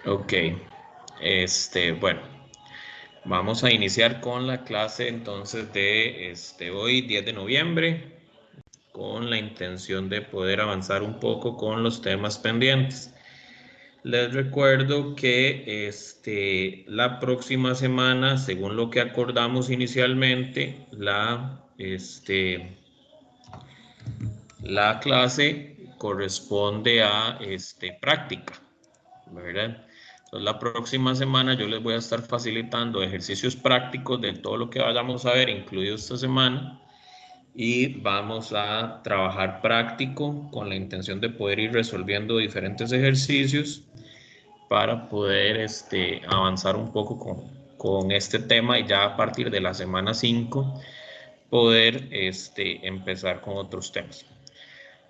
Ok, bueno, vamos a iniciar con la clase entonces de hoy, 10 de noviembre, con la intención de poder avanzar un poco con los temas pendientes. Les recuerdo que la próxima semana, según lo que acordamos inicialmente, la clase corresponde a práctica, ¿verdad? Entonces, la próxima semana yo les voy a estar facilitando ejercicios prácticos de todo lo que vayamos a ver, incluido esta semana, y vamos a trabajar práctico con la intención de poder ir resolviendo diferentes ejercicios para poder avanzar un poco con este tema y ya a partir de la semana 5 poder empezar con otros temas.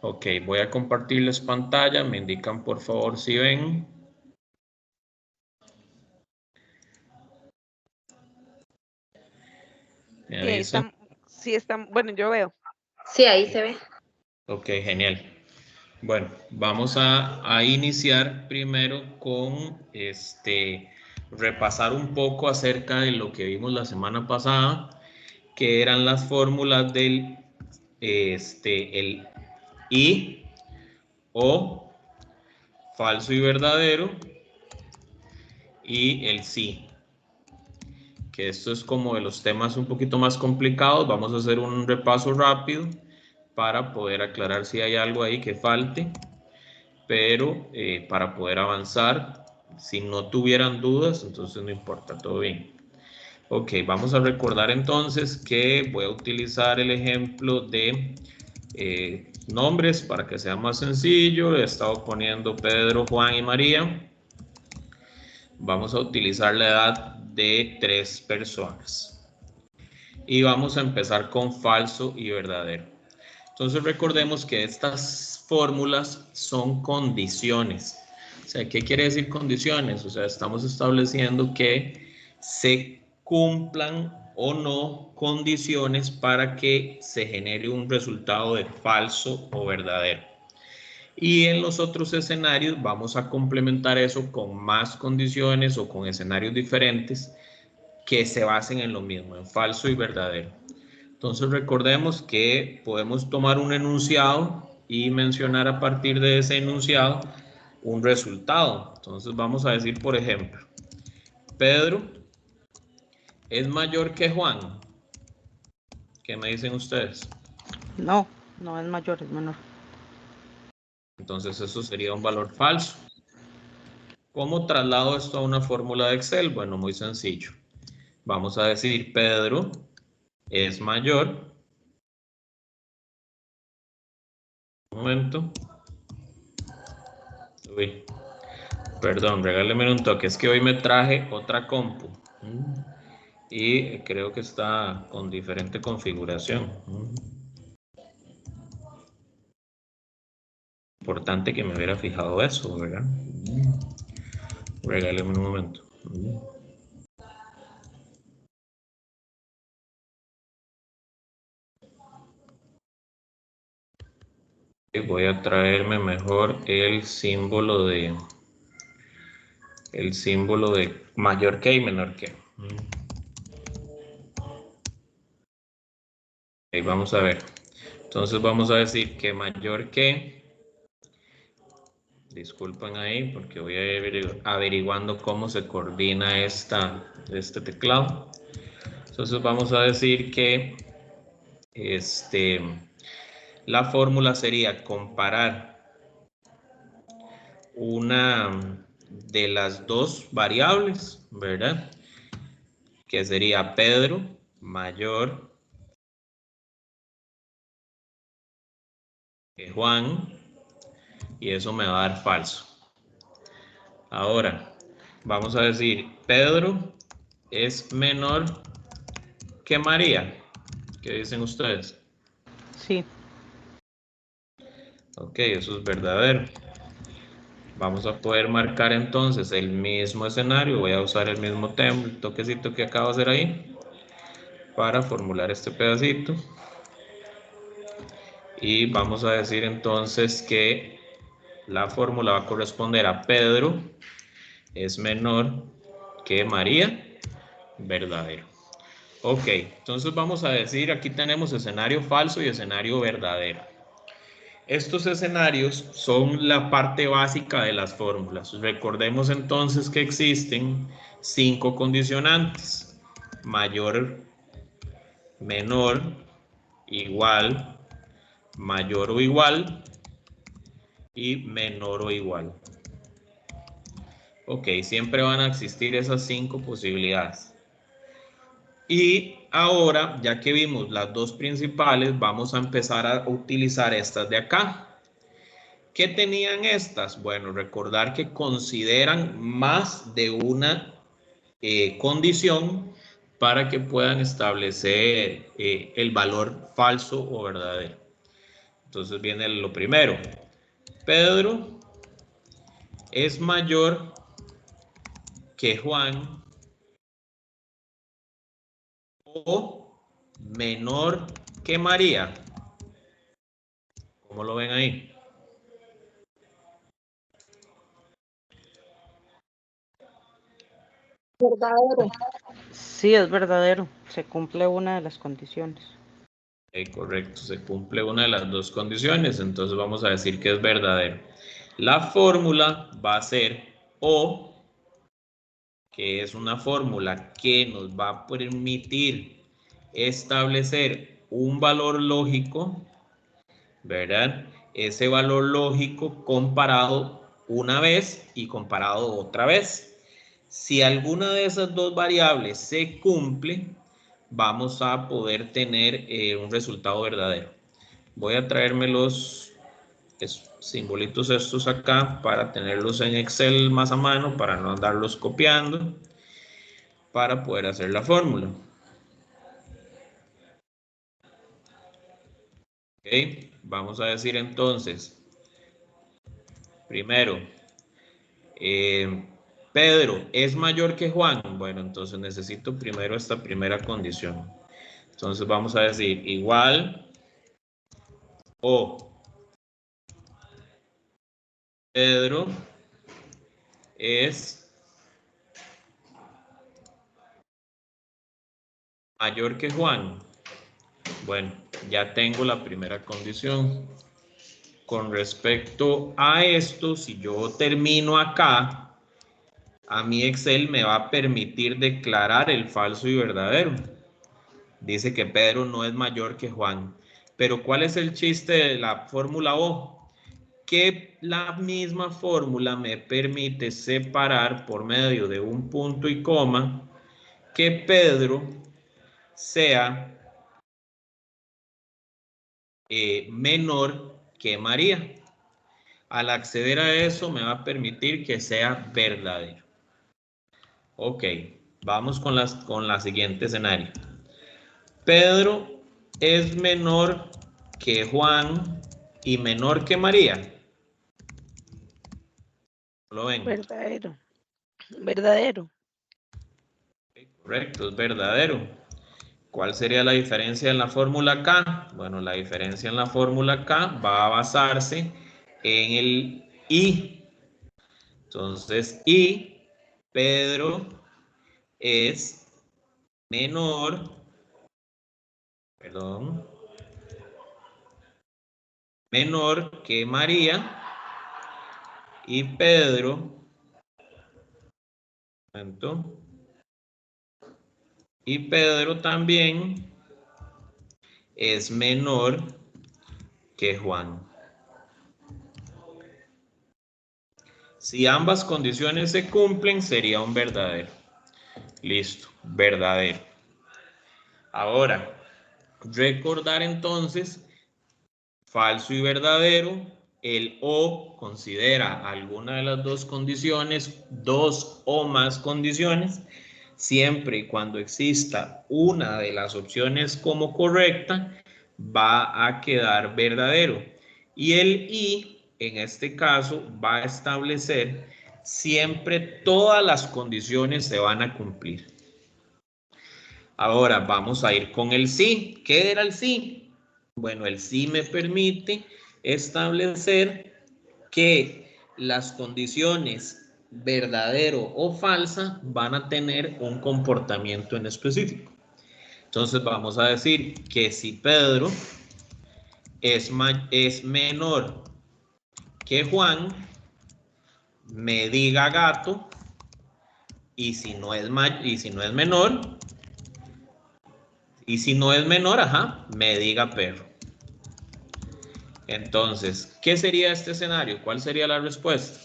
Ok, voy a compartirles pantalla, me indican por favor si ven. ¿Me Sí, ahí avisan? están, sí están, bueno, yo veo. Sí, ahí se ve. Ok, genial. Bueno, vamos a iniciar primero con repasar un poco acerca de lo que vimos la semana pasada, que eran las fórmulas del el y, o, falso y verdadero, y el sí. Que esto es como de los temas un poquito más complicados. Vamos a hacer un repaso rápido para poder aclarar si hay algo ahí que falte, pero para poder avanzar, si no tuvieran dudas, entonces no importa, todo bien. Ok, vamos a recordar entonces que voy a utilizar el ejemplo de nombres para que sea más sencillo. He estado poniendo Pedro, Juan y María. Vamos a utilizar la edad de 3 personas. Y vamos a empezar con falso y verdadero. Entonces recordemos que estas fórmulas son condiciones. O sea, ¿qué quiere decir condiciones? O sea, estamos estableciendo que se cumplan o no condiciones para que se genere un resultado de falso o verdadero. Y en los otros escenarios vamos a complementar eso con más condiciones o con escenarios diferentes que se basen en lo mismo, en falso y verdadero. Entonces recordemos que podemos tomar un enunciado y mencionar a partir de ese enunciado un resultado. Entonces vamos a decir, por ejemplo, Pedro es mayor que Juan. ¿Qué me dicen ustedes? No, no es mayor, es menor. Entonces eso sería un valor falso. ¿Cómo traslado esto a una fórmula de Excel? Bueno, muy sencillo. Vamos a decir Pedro es mayor. Un momento. Uy, perdón, regáleme un toque. Es que hoy me traje otra compu. Y creo que está con diferente configuración. Importante que me hubiera fijado eso, ¿verdad? Regáleme un momento. Voy a traerme mejor el símbolo de mayor que y menor que. Ahí vamos a ver. Entonces vamos a decir que mayor que. Disculpen ahí porque voy a ir averiguando cómo se coordina este teclado. Entonces vamos a decir que la fórmula sería comparar una de las dos variables, ¿verdad? Que sería Pedro mayor que Juan, y eso me va a dar falso. Ahora, vamos a decir, Pedro es menor que María. ¿Qué dicen ustedes? Sí. Ok, eso es verdadero. Vamos a poder marcar entonces el mismo escenario. Voy a usar el mismo tema, el toquecito que acabo de hacer ahí, para formular este pedacito. Y vamos a decir entonces que la fórmula va a corresponder a Pedro es menor que María, verdadero. Ok, entonces vamos a decir, aquí tenemos escenario falso y escenario verdadero. Estos escenarios son la parte básica de las fórmulas. Recordemos entonces que existen 5 condicionantes: mayor, menor, igual, mayor o igual y menor o igual. Ok, siempre van a existir esas 5 posibilidades. Y ahora, ya que vimos las dos principales, vamos a empezar a utilizar estas de acá. ¿Qué tenían estas? Bueno, recordar que consideran más de una condición para que puedan establecer el valor falso o verdadero. Entonces viene lo primero. Pedro es mayor que Juan o menor que María. ¿Cómo lo ven ahí? Verdadero. Sí, es verdadero. Se cumple una de las condiciones. Correcto, se cumple una de las dos condiciones, entonces vamos a decir que es verdadero. La fórmula va a ser O, que es una fórmula que nos va a permitir establecer un valor lógico, ¿verdad? Ese valor lógico comparado una vez y comparado otra vez. Si alguna de esas dos variables se cumple, vamos a poder tener un resultado verdadero. Voy a traerme los simbolitos estos acá para tenerlos en Excel más a mano, para no andarlos copiando, para poder hacer la fórmula. Ok, vamos a decir entonces, primero, Pedro es mayor que Juan. Bueno, entonces necesito primero esta primera condición. Entonces vamos a decir igual o Pedro es mayor que Juan. Bueno, ya tengo la primera condición. Con respecto a esto, si yo termino acá, a mi Excel me va a permitir declarar el falso y verdadero. Dice que Pedro no es mayor que Juan. Pero ¿cuál es el chiste de la fórmula O? Que la misma fórmula me permite separar por medio de un punto y coma que Pedro sea menor que María. Al acceder a eso me va a permitir que sea verdadero. Ok, vamos con la siguiente escenario. Pedro es menor que Juan y menor que María. ¿Lo ven? Verdadero. Verdadero. Correcto, es verdadero. ¿Cuál sería la diferencia en la fórmula K? Bueno, la diferencia en la fórmula K va a basarse en el I. Entonces, I, Pedro es menor, menor que María y Pedro, y Pedro también es menor que Juan. Si ambas condiciones se cumplen, sería un verdadero. Listo, verdadero. Ahora, recordar entonces, falso y verdadero. El O considera alguna de las dos condiciones, dos o más condiciones, siempre y cuando exista una de las opciones como correcta, va a quedar verdadero. Y el I, en este caso, va a establecer siempre todas las condiciones se van a cumplir. Ahora vamos a ir con el sí. ¿Qué era el sí? Bueno, el sí me permite establecer que las condiciones verdadero o falsa van a tener un comportamiento en específico. Entonces vamos a decir que si Pedro es menor que Juan, me diga gato, y si no es menor, ajá, me diga perro. Entonces, ¿qué sería este escenario? ¿Cuál sería la respuesta?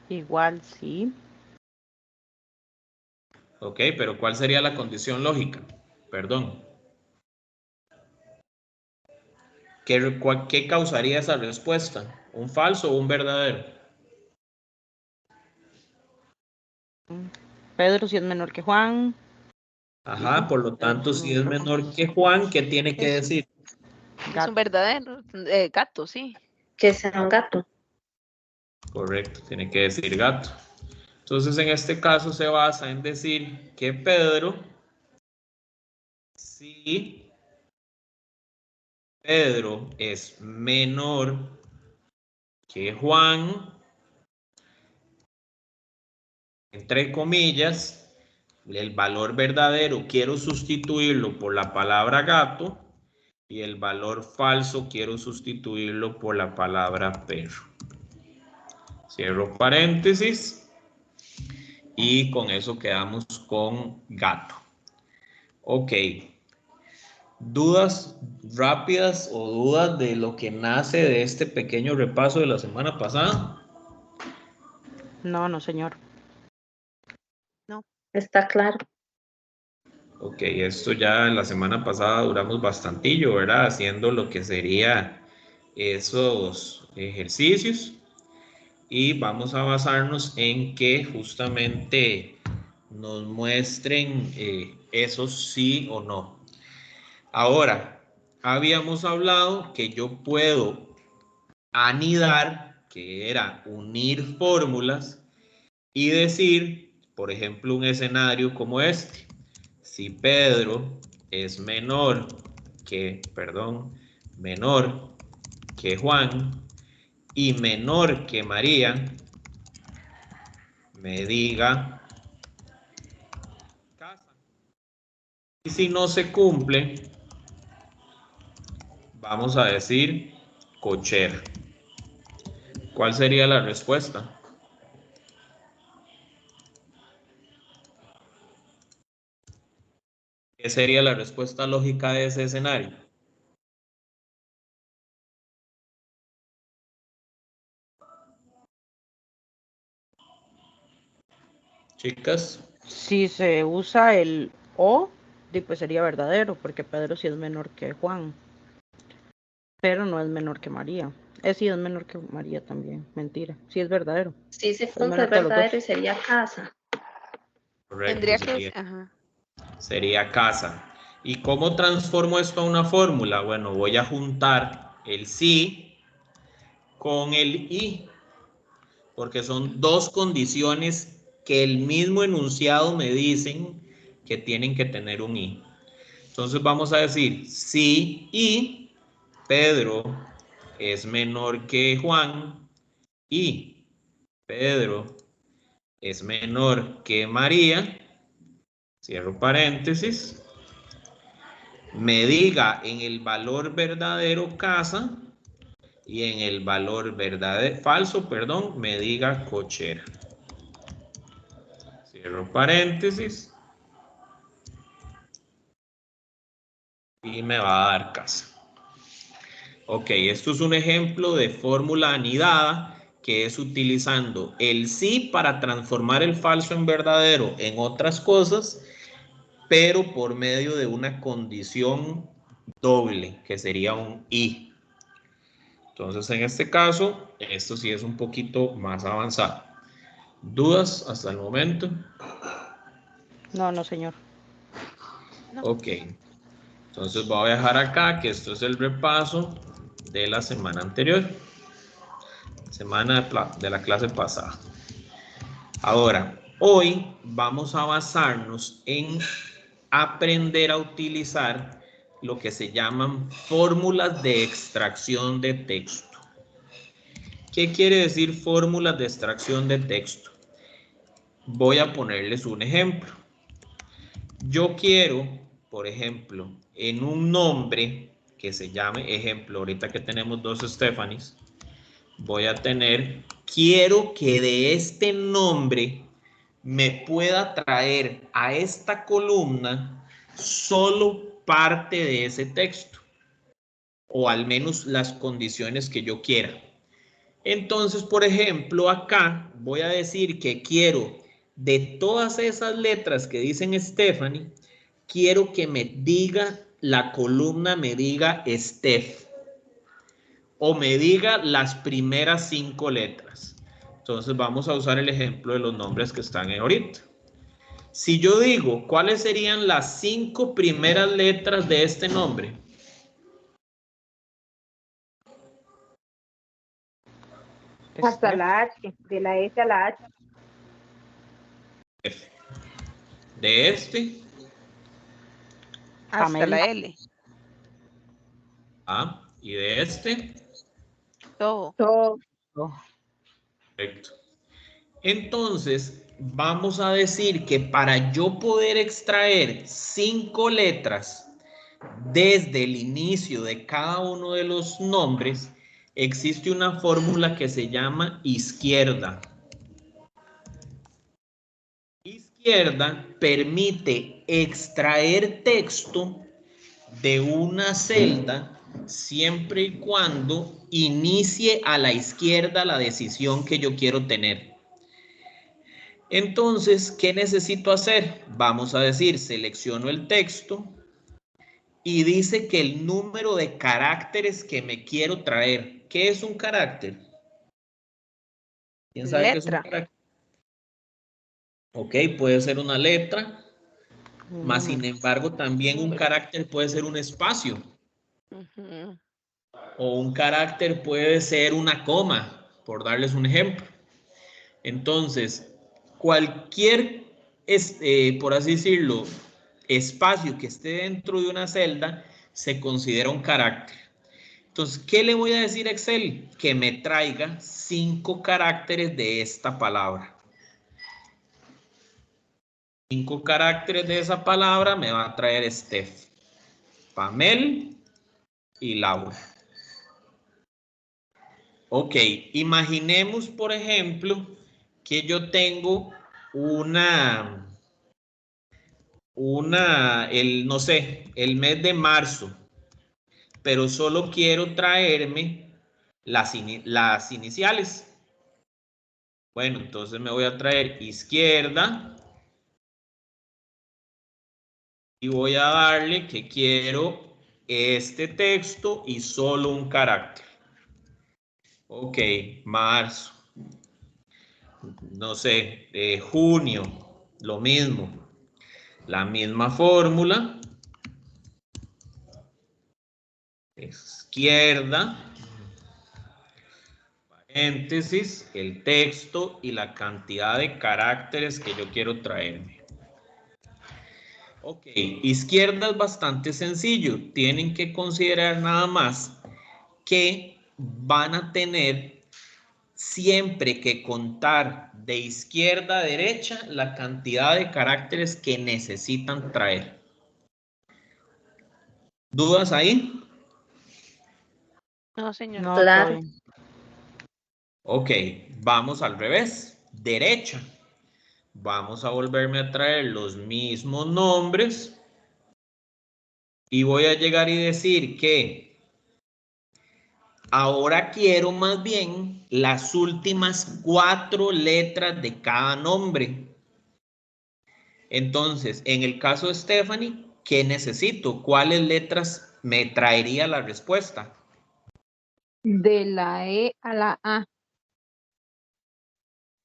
Igual, sí. Ok, pero ¿cuál sería la condición lógica? Perdón. ¿Qué causaría esa respuesta? ¿Un falso o un verdadero? Pedro si es menor que Juan. Ajá, por lo tanto, si es menor que Juan, ¿qué tiene que decir? Es un verdadero gato, sí. Que sea un gato. Correcto, tiene que decir gato. Entonces, en este caso se basa en decir que Pedro, si Pedro es menor que Juan, entre comillas, el valor verdadero quiero sustituirlo por la palabra gato y el valor falso quiero sustituirlo por la palabra perro. Cierro paréntesis y con eso quedamos con gato. Ok. ¿Dudas rápidas o dudas de lo que nace de este pequeño repaso de la semana pasada? No, no, señor. Está claro. Ok, esto ya la semana pasada duramos bastantillo, ¿verdad? Haciendo lo que sería esos ejercicios y vamos a basarnos en que justamente nos muestren esos sí o no. Ahora, habíamos hablado que yo puedo anidar, que era unir fórmulas y decir, por ejemplo, un escenario como este. Si Pedro es menor que Juan y menor que María, me diga casa. Y si no se cumple, vamos a decir cochera. ¿Cuál sería la respuesta? ¿Qué sería la respuesta lógica de ese escenario? Chicas. Si se usa el o, pues sería verdadero, porque Pedro sí es menor que Juan, pero no es menor que María. Sí es menor que María también, mentira. Sí es verdadero. Sí se Es cumple menor el que los verdadero y dos. sería casa. Correcto, Tendría que... sería casa. ¿Y cómo transformo esto a una fórmula? Bueno, voy a juntar el sí con el y, porque son dos condiciones que el mismo enunciado me dicen que tienen que tener un i. Entonces vamos a decir sí y Pedro es menor que Juan y Pedro es menor que María, cierro paréntesis, me diga en el valor verdadero casa y en el valor falso, me diga cochera. Cierro paréntesis y me va a dar casa. Ok, esto es un ejemplo de fórmula anidada que es utilizando el sí para transformar el falso en verdadero en otras cosas, pero por medio de una condición doble, que sería un y. Entonces, en este caso, esto sí es un poquito más avanzado. ¿Dudas hasta el momento? No, no, señor. No. Ok. Entonces voy a dejar acá que esto es el repaso de la semana anterior. Semana de la clase pasada. Ahora, hoy vamos a basarnos en aprender a utilizar lo que se llaman fórmulas de extracción de texto. ¿Qué quiere decir fórmulas de extracción de texto? Voy a ponerles un ejemplo. Yo quiero, por ejemplo, en un nombre que se llame, ejemplo, ahorita que tenemos dos Stephanies, voy a tener, quiero que de este nombre me pueda traer a esta columna solo parte de ese texto, o al menos las condiciones que yo quiera. Entonces, por ejemplo, acá voy a decir que quiero de todas esas letras que dicen Stephanie, quiero que me diga, la columna me diga Steph, o me diga las primeras 5 letras. Entonces vamos a usar el ejemplo de los nombres que están ahorita. Si yo digo, ¿cuáles serían las 5 primeras letras de este nombre? Hasta la H, de la S a la H. F. De este. Hasta Pamela. la L. A. Y de este. Todo. Todo. Perfecto. Entonces, vamos a decir que para yo poder extraer 5 letras desde el inicio de cada uno de los nombres, existe una fórmula que se llama izquierda. Izquierda permite extraer texto de una celda siempre y cuando inicie a la izquierda la decisión que yo quiero tener. Entonces, ¿qué necesito hacer? Vamos a decir, selecciono el texto y dice que el número de caracteres que me quiero traer. ¿Qué es un carácter? ¿Quién sabe qué es un Letra. carácter? Ok, puede ser una letra, más sin embargo también un carácter puede ser un espacio. Ujú. O un carácter puede ser una coma, por darles un ejemplo. Entonces, cualquier, por así decirlo, espacio que esté dentro de una celda se considera un carácter. Entonces, ¿qué le voy a decir a Excel? Que me traiga 5 caracteres de esta palabra. 5 caracteres de esa palabra me va a traer Steph, Pamel y Laura. Ok, imaginemos, por ejemplo, que yo tengo no sé, el mes de marzo, pero solo quiero traerme las iniciales. Bueno, entonces me voy a traer izquierda y voy a darle que quiero este texto y solo un carácter. Ok, marzo. No sé, junio, lo mismo. La misma fórmula. Izquierda, paréntesis, el texto y la cantidad de caracteres que yo quiero traerme. Ok, izquierda es bastante sencillo. Tienen que considerar nada más que van a tener siempre que contar de izquierda a derecha la cantidad de caracteres que necesitan traer. ¿Dudas ahí? No, señor. No, Claro. todo bien. Ok, vamos al revés. Derecha. Vamos a volverme a traer los mismos nombres. Y voy a llegar y decir que ahora quiero más bien las últimas 4 letras de cada nombre. Entonces, en el caso de Stephanie, ¿qué necesito? ¿Cuáles letras me traería la respuesta? De la E a la A.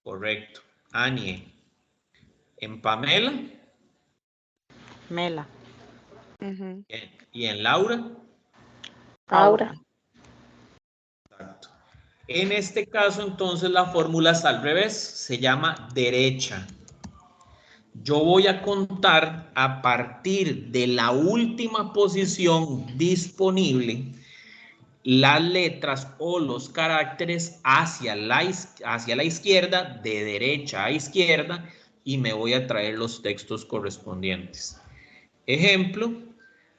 Correcto. Anie. En Pamela. Mela. Ujú. Y en Laura. Aura. Exacto. En este caso, entonces, la fórmula es al revés. Se llama derecha. Yo voy a contar a partir de la última posición disponible las letras o los caracteres hacia la izquierda, de derecha a izquierda, y me voy a traer los textos correspondientes. Ejemplo,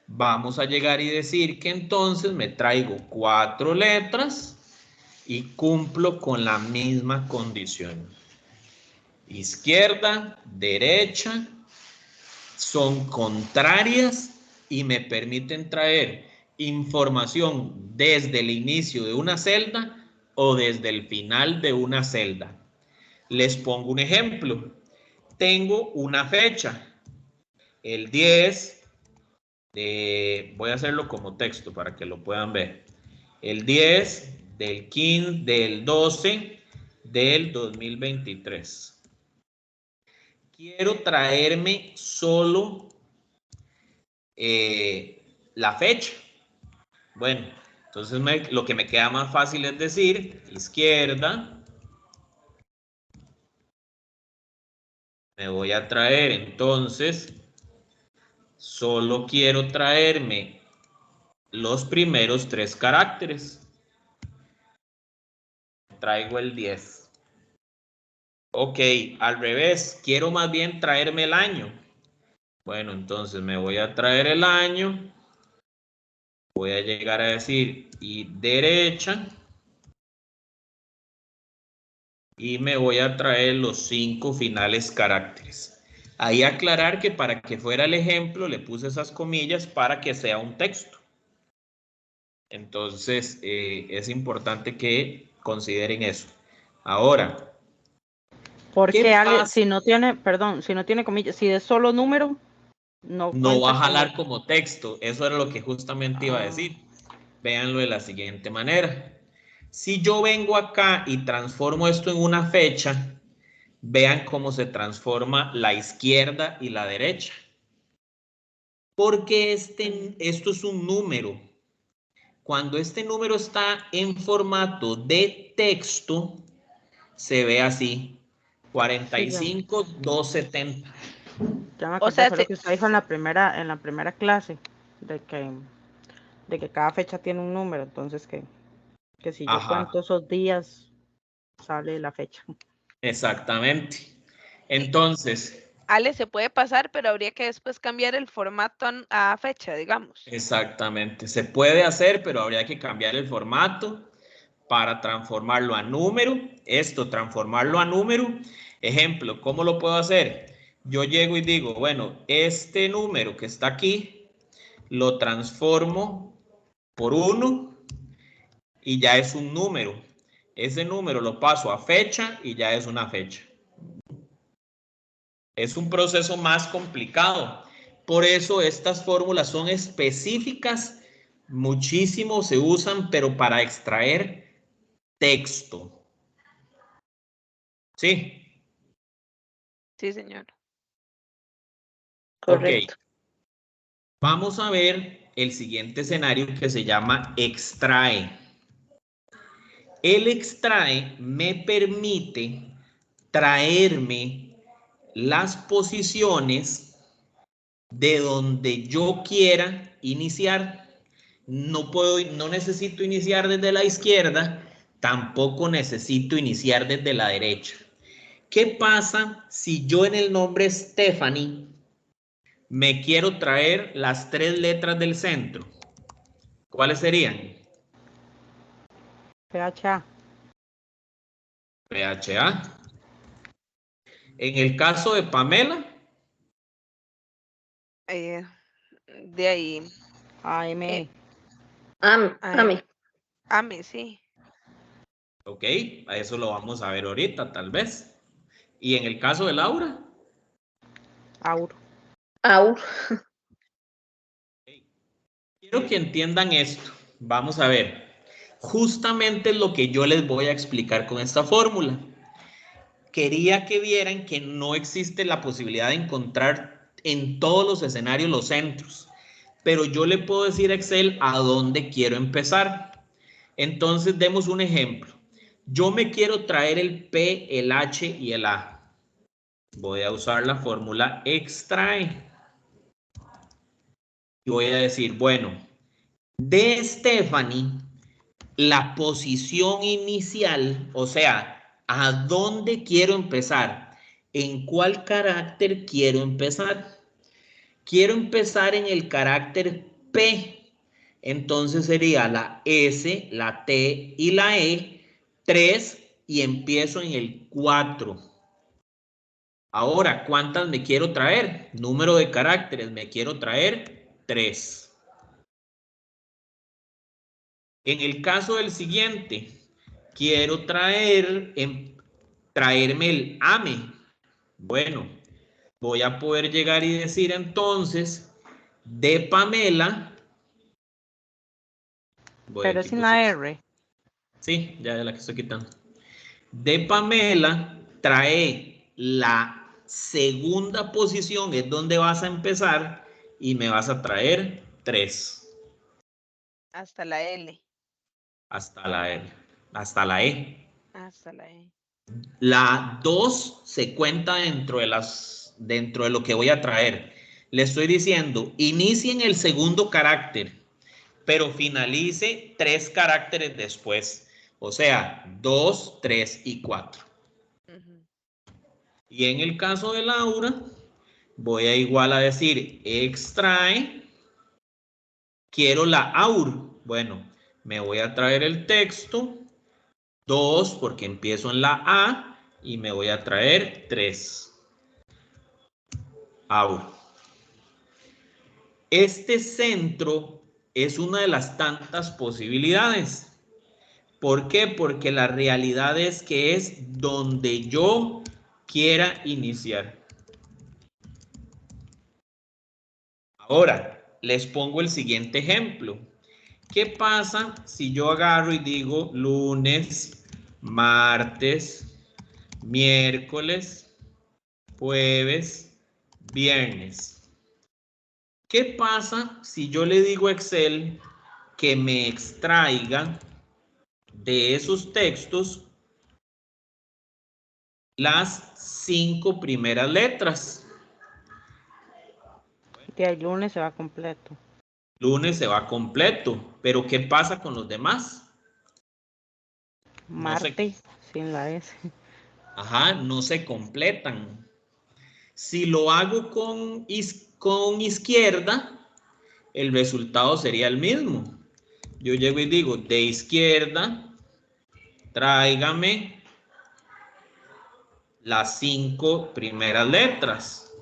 vamos a llegar y decir que entonces me traigo 4 letras y cumplo con la misma condición. Izquierda, derecha, son contrarias y me permiten traer información desde el inicio de una celda o desde el final de una celda. Les pongo un ejemplo. Tengo una fecha, el 10 de, voy a hacerlo como texto para que lo puedan ver. El 10 del 15 del 12 del 2023. Quiero traerme solo la fecha. Bueno, entonces lo que me queda más fácil es decir izquierda. Me voy a traer entonces, solo quiero traerme los primeros 3 caracteres. Traigo el 10. Ok, al revés, quiero más bien traerme el año. Bueno, entonces me voy a traer el año. Voy a llegar a decir y derecha. Y me voy a traer los 5 finales caracteres. Ahí aclarar que para que fuera el ejemplo le puse esas comillas para que sea un texto. Entonces es importante que consideren eso. Ahora, Porque Ale, pasa? si no tiene, perdón, si no tiene comillas, si es solo número, no No va a cuenta jalar como texto. Eso era lo que justamente iba a decir. Véanlo de la siguiente manera. Si yo vengo acá y transformo esto en una fecha, vean cómo se transforma la izquierda y la derecha. Porque esto es un número. Cuando este número está en formato de texto, se ve así. 45,270. Ya me O acordé, sea, fue lo que usted dijo en la primera clase, de que cada fecha tiene un número, entonces que si yo Ajá, cuento esos días, sale la fecha. exactamente. y Entonces, Ale se puede pasar, pero habría que después cambiar el formato a fecha, digamos. exactamente. Se puede hacer, pero habría que cambiar el formato para transformarlo a número. Transformarlo a número. Ejemplo, ¿cómo lo puedo hacer? Yo llego y digo, bueno, este número que está aquí, lo transformo por 1 y ya es un número. Ese número lo paso a fecha y ya es una fecha. Es un proceso más complicado. Por eso estas fórmulas son específicas, muchísimo se usan, pero para extraer texto. ¿Sí? Sí, señor. Correcto. Ok. Vamos a ver el siguiente escenario que se llama extrae. El extrae me permite traerme las posiciones de donde yo quiera iniciar. No necesito iniciar desde la izquierda, tampoco necesito iniciar desde la derecha. ¿Qué pasa si yo en el nombre Stephanie me quiero traer las 3 letras del centro? ¿Cuáles serían? PHA. PHA. En el caso de Pamela, De ahí. AME. AME. AME, sí. ok, a eso lo vamos a ver ahorita, tal vez. Y en el caso de Laura, AUR. AUR. quiero que entiendan esto. Vamos a ver. Justamente lo que yo les voy a explicar con esta fórmula. Quería que vieran que no existe la posibilidad de encontrar en todos los escenarios los centros, pero yo le puedo decir a Excel a dónde quiero empezar. Entonces demos un ejemplo. Yo me quiero traer el P, el H y el A. Voy a usar la fórmula extrae. Y voy a decir, bueno, de Stephanie la posición inicial, o sea, ¿a dónde quiero empezar? ¿En cuál carácter quiero empezar? Quiero empezar en el carácter P. Entonces sería la S, la T y la E, 3 y empiezo en el 4. Ahora, ¿cuántas me quiero traer? Número de caracteres, me quiero traer 3. En el caso del siguiente, quiero traerme el AME. Bueno, voy a poder llegar y decir entonces de Pamela. Pero sin la R. Sí, ya la que estoy quitando. De Pamela trae la segunda posición, es donde vas a empezar, y me vas a traer 3. Hasta la L. Hasta la L. Hasta la E. Hasta la E. La 2 se cuenta dentro de lo que voy a traer. Le estoy diciendo, inicie en el segundo carácter, pero finalice 3 caracteres después. O sea, 2, 3 y 4. Y en el caso de Laura, voy a igual a decir extrae. Quiero la AUR. Bueno, me voy a traer el texto. 2 porque empiezo en la A y me voy a traer 3. AUR. Este centro es una de las tantas posibilidades. ¿Por qué? Porque la realidad es que es donde yo quiera iniciar. Ahora, les pongo el siguiente ejemplo. ¿Qué pasa si yo agarro y digo lunes, martes, miércoles, jueves, viernes? ¿Qué pasa si yo le digo a Excel que me extraiga de esos textos las 5 primeras letras? De ahí lunes se va completo. Lunes se va completo, pero ¿qué pasa con los demás? Martes sin la S. Ajá, no se completan. Si lo hago con izquierda, el resultado sería el mismo. Yo llego y digo, de izquierda, tráigame las 5 primeras letras.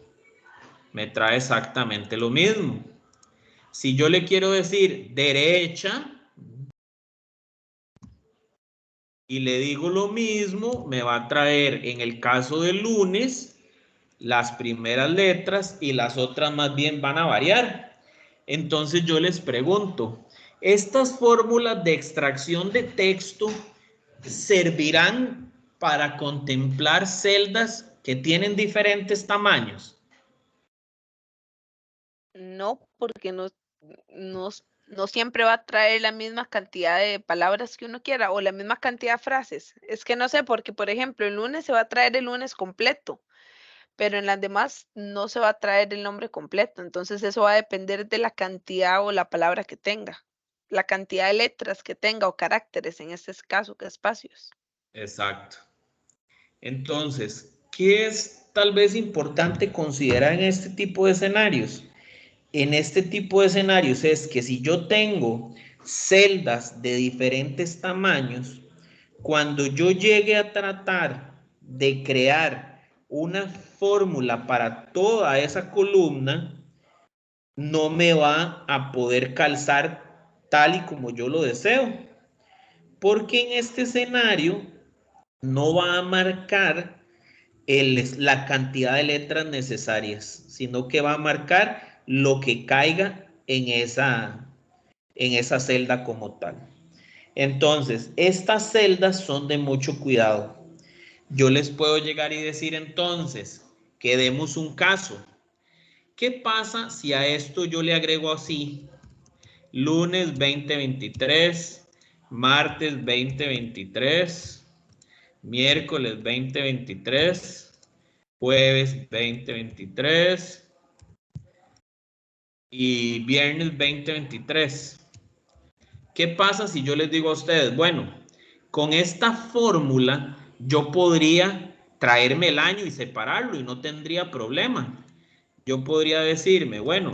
Me trae exactamente lo mismo. Si yo le quiero decir derecha y le digo lo mismo, me va a traer en el caso del lunes las primeras letras y las otras más bien van a variar. Entonces yo les pregunto, ¿estas fórmulas de extracción de texto servirán para contemplar celdas que tienen diferentes tamaños? No, porque no siempre va a traer la misma cantidad de palabras que uno quiera o la misma cantidad de frases. Es que no sé, porque por ejemplo, el lunes se va a traer el lunes completo, pero en las demás no se va a traer el nombre completo. Entonces eso va a depender de la cantidad o la palabra que tenga, la cantidad de letras que tenga o caracteres, en este caso, que espacios. Exacto. Entonces, ¿qué es tal vez importante considerar en este tipo de escenarios? En este tipo de escenarios es que si yo tengo celdas de diferentes tamaños, cuando yo llegue a tratar de crear una fórmula para toda esa columna, no me va a poder calzar tal y como yo lo deseo. Porque en este escenario no va a marcar la cantidad de letras necesarias, sino que va a marcar lo que caiga en esa celda como tal. Entonces, estas celdas son de mucho cuidado. Yo les puedo llegar y decir entonces, que demos un caso. ¿Qué pasa si a esto yo le agrego así? Lunes 2023, martes 2023, miércoles 2023, jueves 2023 y viernes 2023. ¿Qué pasa si yo les digo a ustedes, bueno, con esta fórmula yo podría traerme el año y separarlo y no tendría problema? Yo podría decirme, bueno,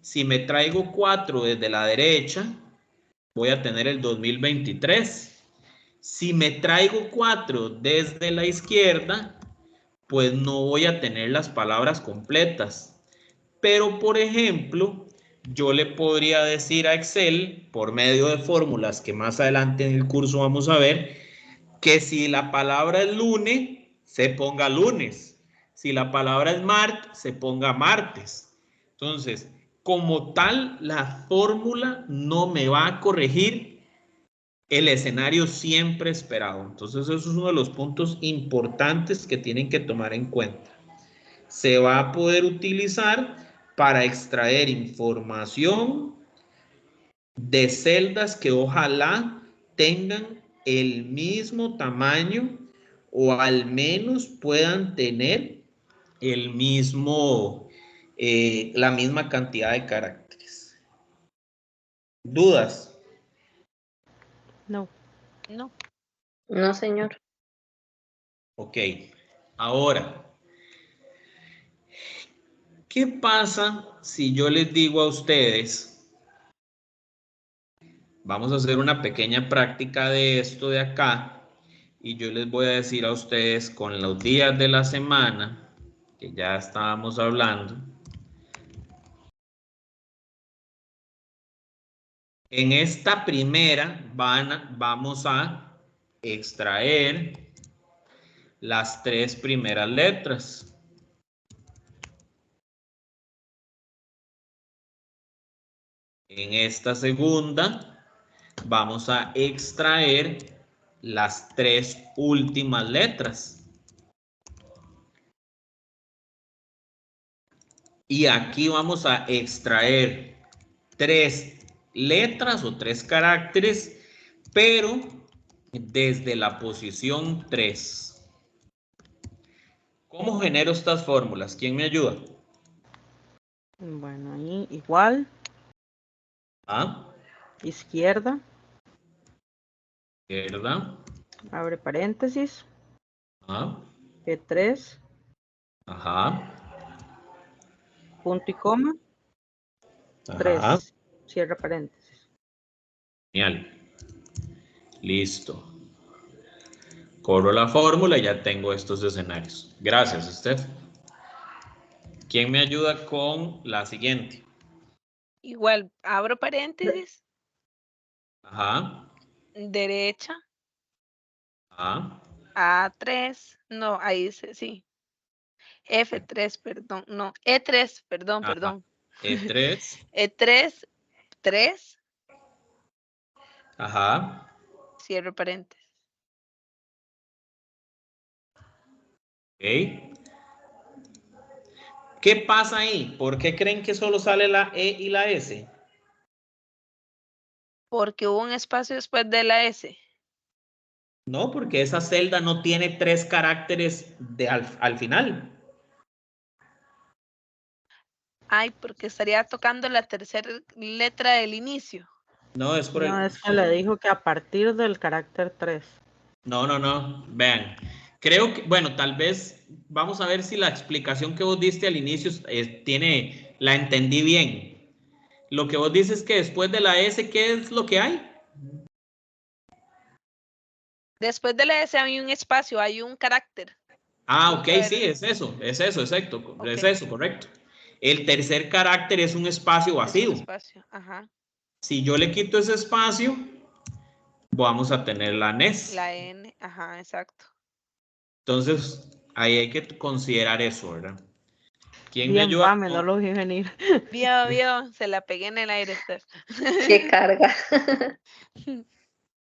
si me traigo 4 desde la derecha, voy a tener el 2023. Si me traigo 4 desde la izquierda, pues no voy a tener las palabras completas. Pero, por ejemplo, yo le podría decir a Excel, por medio de fórmulas que más adelante en el curso vamos a ver, que si la palabra es lunes, se ponga lunes. Si la palabra es martes, se ponga martes. Entonces, como tal, la fórmula no me va a corregir el escenario siempre esperado. Entonces, eso es uno de los puntos importantes que tienen que tomar en cuenta. Se va a poder utilizar para extraer información de celdas que ojalá tengan el mismo tamaño o al menos puedan tener el mismo, la misma cantidad de caracteres. ¿Dudas? No. No. No, señor. Ok, ahora, ¿qué pasa si yo les digo a ustedes, vamos a hacer una pequeña práctica de esto de acá, y yo les voy a decir a ustedes con los días de la semana, que ya estábamos hablando, en esta primera vamos a extraer las 3 primeras letras. En esta segunda vamos a extraer las 3 últimas letras. Y aquí vamos a extraer 3 letras o 3 caracteres, pero desde la posición 3. ¿Cómo genero estas fórmulas? ¿Quién me ayuda? Bueno, ahí igual. ¿Ah? Izquierda. Izquierda. Abre paréntesis. ¿Ah? P3. Ajá. Punto y coma. Ajá. 3. Cierra paréntesis. Genial. Listo. Corro la fórmula y ya tengo estos escenarios. Gracias, Steph. ¿Quién me ayuda con la siguiente? Igual, abro paréntesis, Ajá. derecha, Ajá. A3, no, ahí sí. F3, perdón, no, E3, perdón, Ajá. perdón. E3. E3, 3, Ajá. cierro paréntesis. Ok. ¿Qué pasa ahí? ¿Por qué creen que solo sale la E y la S? Porque hubo un espacio después de la S. No, porque esa celda no tiene 3 caracteres al final. Ay, porque estaría tocando la tercera letra del inicio. No, es por No, el... es que le dijo que a partir del carácter 3. No. Vean. Creo que, bueno, tal vez vamos a ver si la explicación que vos diste al inicio la entendí bien. Lo que vos dices que después de la S, ¿qué es lo que hay? Después de la S hay un espacio, hay un carácter. Ah, Tiene ok, que sí, haber- es eso, exacto, Ok, es eso, correcto. El tercer carácter es un espacio es un vacío. espacio. Ajá. Si yo le quito ese espacio, vamos a tener la NES. La N, ajá, exacto. Entonces, ahí hay que considerar eso, ¿verdad? ¿Quién me Bien, ayuda? Pame, no lo vi venir. Vio, se la pegué en el aire, Steph. Qué carga.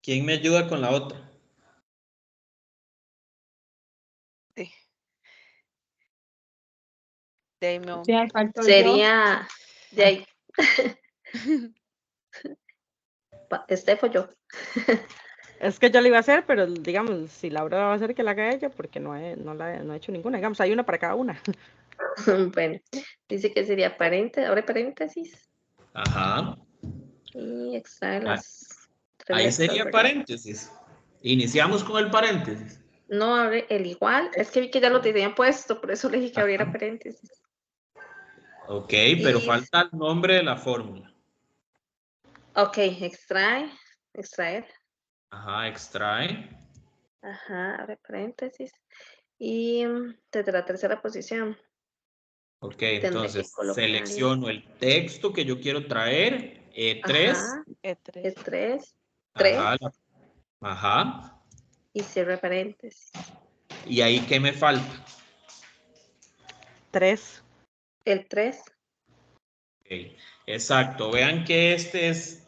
¿Quién me ayuda con la otra? Sí. De ahí me- Ya faltó yo. Sería de ahí. Estefo yo. Es que yo lo iba a hacer, pero digamos, si Laura va a hacer que la haga ella, porque no he hecho ninguna. Digamos, hay una para cada una. Bueno, dice que sería paréntesis, abre paréntesis Ajá. y extrae Ah, las Ahí letras, sería ¿verdad? paréntesis. Iniciamos con el paréntesis. No abre el igual. Es que vi que ya lo tenían puesto, por eso le dije que abriera Ajá. paréntesis. Ok, pero Y, falta el nombre de la fórmula. ok, extraer. Ajá, extrae. Ajá, abre paréntesis. Y desde la tercera posición Ok, tendré que entonces colocar, selecciono el texto que yo quiero traer, E3. ajá, E3. es 3, Ajá, ajá. y cierre paréntesis. ¿Y ahí qué me falta? 3. El 3, Ok, exacto, vean que este es,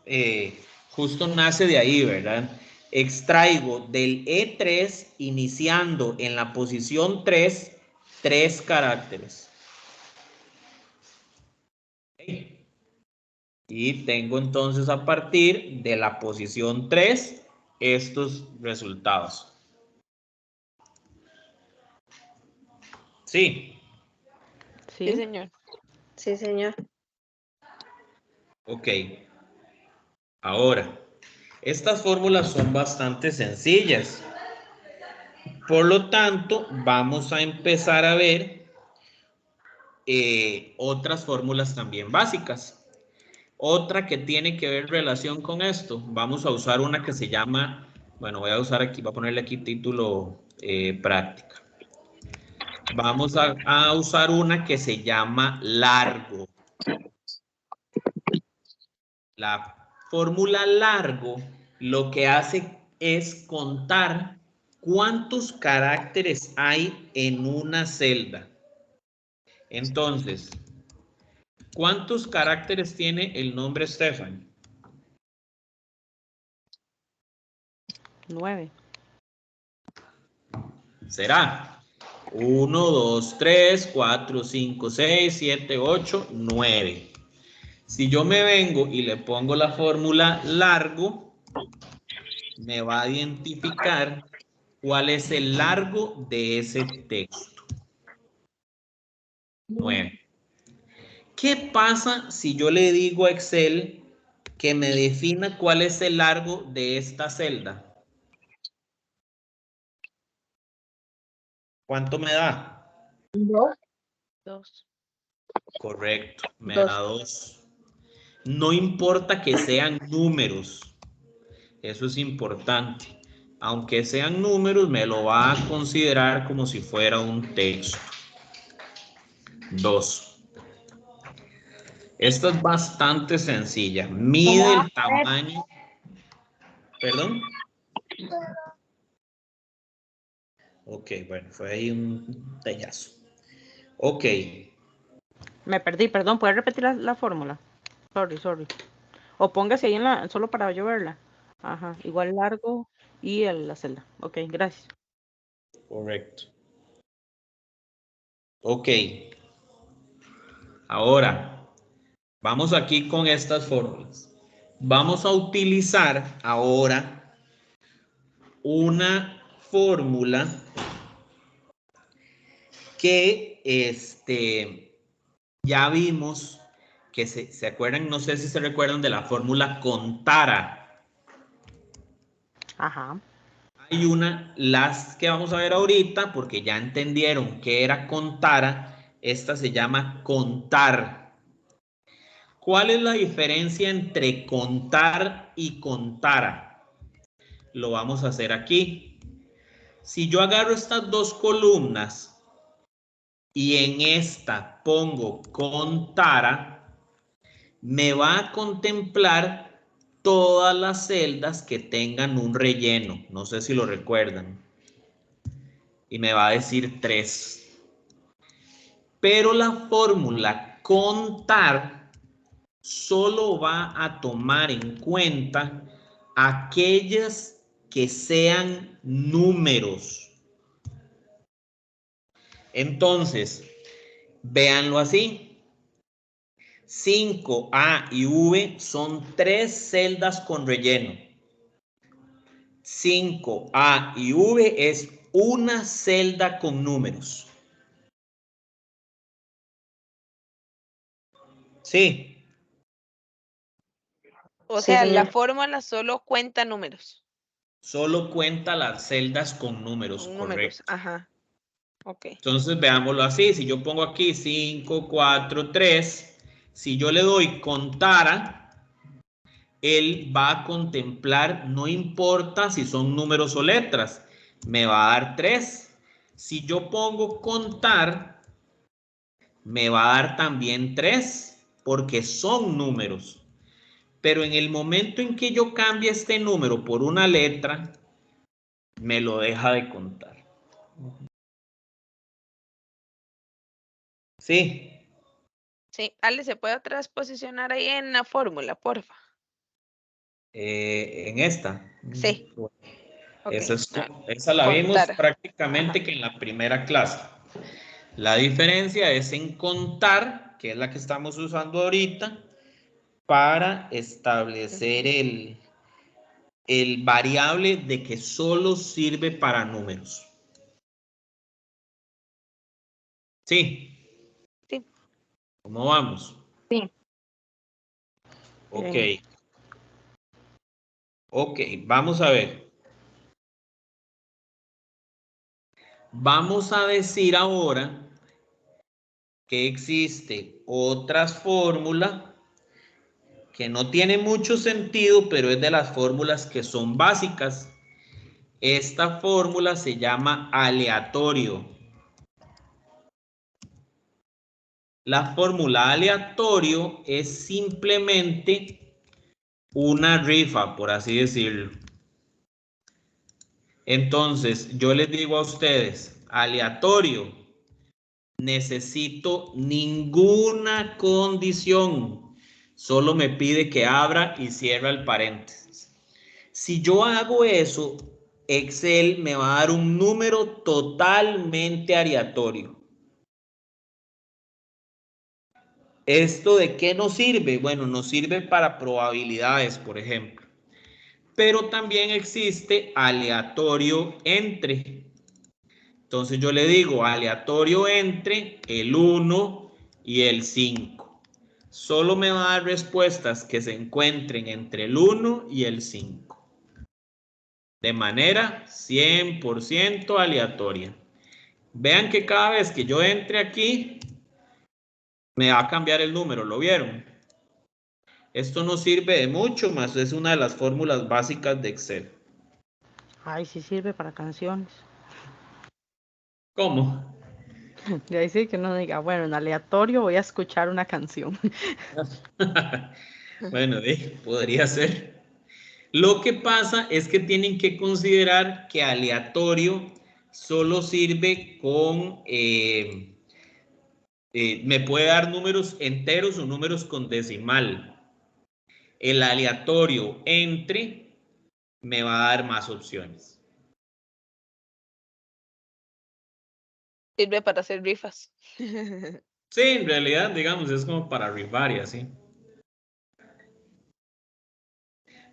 justo nace de ahí, ¿verdad? Extraigo del E3, iniciando en la posición 3, 3 caracteres. Ok. Y tengo entonces a partir de la posición 3 estos resultados. Sí, Sí, Sí. señor. sí, señor. ok. Ahora, estas fórmulas son bastante sencillas. Por lo tanto, vamos a empezar a ver otras fórmulas también básicas. Otra que tiene que ver relación con esto, vamos a usar una que se llama, bueno, voy a usar aquí, voy a ponerle aquí título práctica. Vamos a usar una que se llama largo. La fórmula largo lo que hace es contar cuántos caracteres hay en una celda. Entonces, ¿cuántos caracteres tiene el nombre Stefan? 9. Será 1, 2, 3, 4, 5, 6, 7, 8, 9. Si yo me vengo y le pongo la fórmula largo, me va a identificar cuál es el largo de ese texto. 9. ¿Qué pasa si yo le digo a Excel que me defina cuál es el largo de esta celda? ¿Cuánto me da? 2. Correcto, me da 2. 2. No importa que sean números, eso es importante. Aunque sean números, me lo va a considerar como si fuera un texto. 2. Esta es bastante sencilla. Mide el tamaño. ¿Perdón? Ok, bueno, fue ahí un tellazo. Ok, Me perdí, perdón. ¿Puedes repetir la fórmula? Sorry. O póngase ahí en la, solo para yo verla. Ajá, igual largo y la celda. Ok, gracias. correcto. Ok, ahora vamos aquí con estas fórmulas. Vamos a utilizar ahora una fórmula que ya vimos que se acuerdan, no sé si se recuerdan de la fórmula contara. Ajá. Hay una, las que vamos a ver ahorita, porque ya entendieron que era contara, esta se llama contar. ¿Cuál es la diferencia entre contar y contara? Lo vamos a hacer aquí. Si yo agarro estas dos columnas y en esta pongo contara, me va a contemplar todas las celdas que tengan un relleno. No sé si lo recuerdan. Y me va a decir 3. Pero la fórmula contar solo va a tomar en cuenta aquellas que sean números. Entonces, véanlo así. 5, A y V son 3 celdas con relleno. 5, A y V es una celda con números. Sí. O Sí, sea, la señora. fórmula solo cuenta números. Solo cuenta las celdas con números, Con números, correcto. ajá. Ok. Entonces veámoslo así, si yo pongo aquí 5, 4, 3, si yo le doy contar, él va a contemplar, no importa si son números o letras, me va a dar 3. Si yo pongo contar, me va a dar también 3, porque son números. Pero en el momento en que yo cambie este número por una letra, me lo deja de contar. Sí. Sí, Ale, ¿se puede transposicionar ahí en la fórmula, porfa? En esta. Sí. Ok. Esa la vimos Contar. prácticamente Ajá. que en la primera clase. La diferencia es en contar, que es la que estamos usando ahorita, para establecer el variable de que solo sirve para números. ¿Sí? Sí. ¿Cómo vamos? Sí. Ok. Bien. Ok, vamos a ver. Vamos a decir ahora que existe otra fórmula que no tiene mucho sentido, pero es de las fórmulas que son básicas. Esta fórmula se llama aleatorio. La fórmula aleatorio es simplemente una rifa, por así decirlo. Entonces, yo les digo a ustedes, aleatorio, necesito ninguna condición. Solo me pide que abra y cierre el paréntesis. Si yo hago eso, Excel me va a dar un número totalmente aleatorio. ¿Esto de qué nos sirve? Bueno, nos sirve para probabilidades, por ejemplo. Pero también existe aleatorio entre. Entonces yo le digo aleatorio entre el 1 y el 5. Solo me va a dar respuestas que se encuentren entre el 1 y el 5. De manera 100% aleatoria. Vean que cada vez que yo entre aquí, me va a cambiar el número, ¿lo vieron? Esto no sirve de mucho, más es una de las fórmulas básicas de Excel. Ay, sí sirve para canciones. ¿Cómo? De ahí sí que uno diga, bueno, en aleatorio voy a escuchar una canción. Bueno, podría ser. Lo que pasa es que tienen que considerar que aleatorio solo sirve con... me puede dar números enteros o números con decimal. El aleatorio entre me va a dar más opciones. Sirve para hacer rifas. Sí, en realidad, digamos, es como para rifar y así.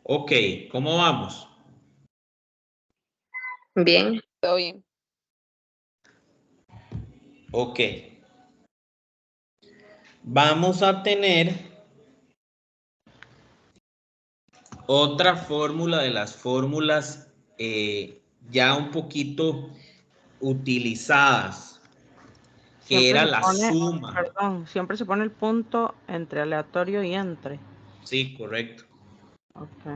Ok, ¿cómo vamos? Bien. Todo bien. Ok. Vamos a tener otra fórmula de las fórmulas ya un poquito utilizadas, que Siempre era se la pone, suma. perdón, siempre se pone el punto entre aleatorio y entre. Sí, correcto. Ok.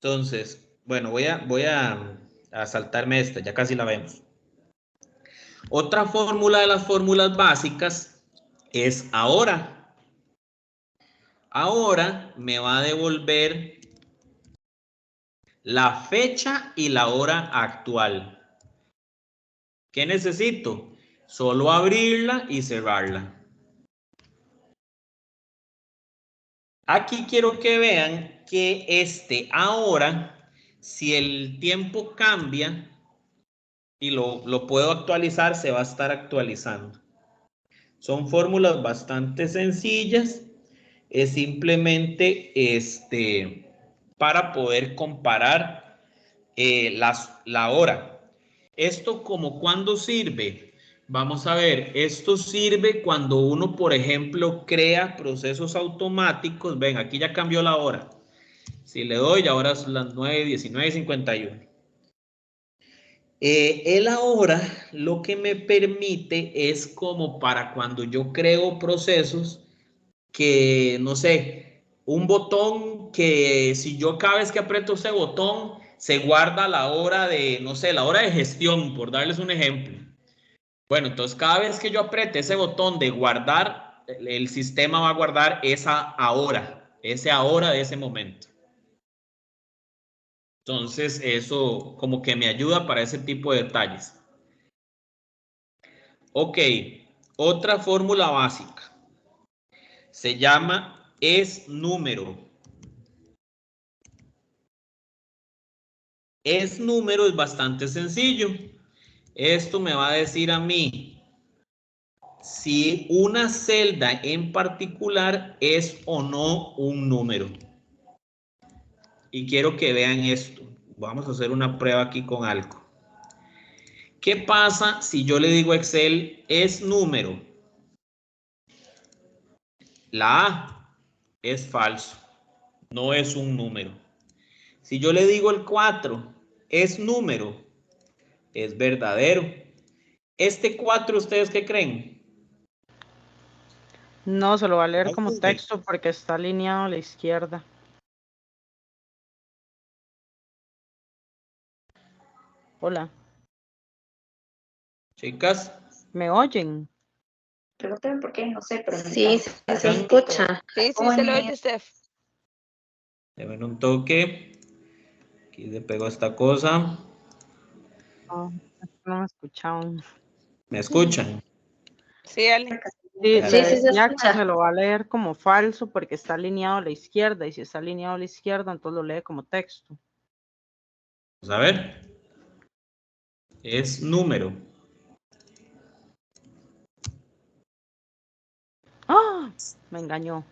Entonces, bueno, voy a saltarme esta, ya casi la vemos. Otra fórmula de las fórmulas básicas es ahora. Ahora me va a devolver la fecha y la hora actual. ¿Qué necesito? Solo abrirla y cerrarla. Aquí quiero que vean que ahora, si el tiempo cambia y lo puedo actualizar, se va a estar actualizando. Son fórmulas bastante sencillas. Es simplemente para poder comparar la hora. ¿Esto como cuándo sirve? Vamos a ver, esto sirve cuando uno, por ejemplo, crea procesos automáticos. Ven, aquí ya cambió la hora. Si le doy, ahora son las 9:19:51. El ahora lo que me permite es como para cuando yo creo procesos que, no sé, un botón que si yo cada vez que aprieto ese botón se guarda la hora de, no sé, la hora de gestión, por darles un ejemplo. Bueno, entonces cada vez que yo apriete ese botón de guardar, el sistema va a guardar esa ahora, ese ahora de ese momento. Entonces eso como que me ayuda para ese tipo de detalles. Ok, otra fórmula básica. Se llama es número. Es número es bastante sencillo. Esto me va a decir a mí si una celda en particular es o no un número. Y quiero que vean esto. Vamos a hacer una prueba aquí con algo. ¿Qué pasa si yo le digo a Excel es número? La A es falso, no es un número. Si yo le digo el 4 es número, es verdadero. Este 4, ¿ustedes qué creen? No, se lo va a leer como texto porque está alineado a la izquierda. Hola, Chicas, ¿me oyen? Pregúntame por qué, no sé, pero me Sí, encanta. se escucha. Sí, sí, se lo oye, Steph. denme un toque. Aquí le pego esta cosa. No, no me escuchaban. ¿Me escuchan? Sí, Ale. Sí, le Sí, sí se decía que escucha. se lo va a leer como falso porque está alineado a la izquierda y si está alineado a la izquierda entonces lo lee como texto. Vamos a ver. Es número. ¡Ah! Me engañó.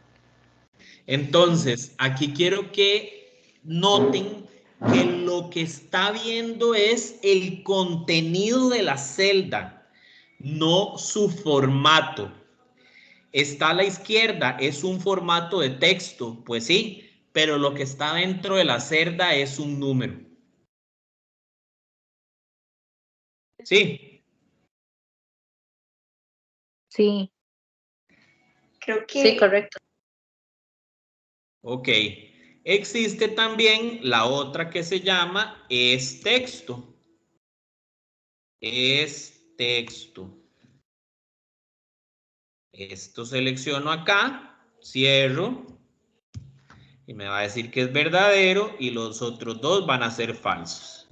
Entonces, aquí quiero que noten que lo que está viendo es el contenido de la celda, no su formato. Está a la izquierda, es un formato de texto, pues sí, pero lo que está dentro de la celda es un número. Sí. Sí. Creo Sí, que correcto. Ok. Existe también la otra que se llama es texto. Es texto. Esto selecciono acá, cierro y me va a decir que es verdadero y los otros dos van a ser falsos.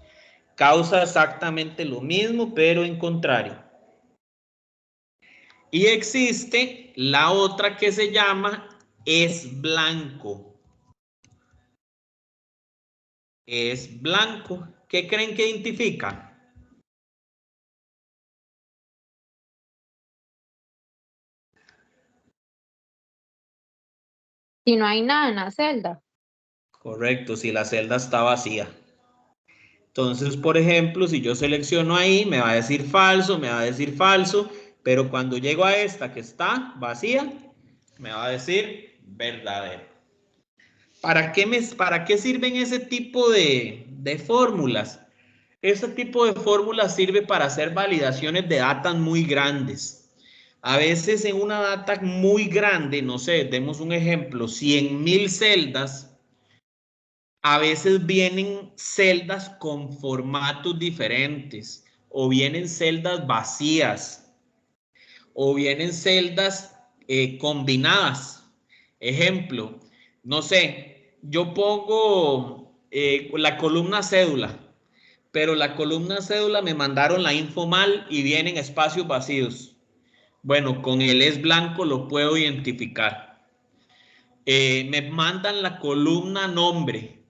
Causa exactamente lo mismo, pero en contrario. Y existe la otra que se llama es blanco. Es blanco. ¿Qué creen que identifica? si no hay nada en la celda. Correcto, si la celda está vacía. Entonces, por ejemplo, si yo selecciono ahí, me va a decir falso, me va a decir falso, pero cuando llego a esta que está vacía, me va a decir verdadero. ¿Para qué sirven ese tipo de fórmulas? Ese tipo de fórmulas sirve para hacer validaciones de datas muy grandes. A veces en una data muy grande, no sé, demos un ejemplo, 100.000 celdas, a veces vienen celdas con formatos diferentes o vienen celdas vacías o vienen celdas combinadas. Ejemplo, no sé, yo pongo la columna cédula, pero la columna cédula me mandaron la info mal y vienen espacios vacíos. Bueno, con el es blanco lo puedo identificar. Me mandan la columna nombre,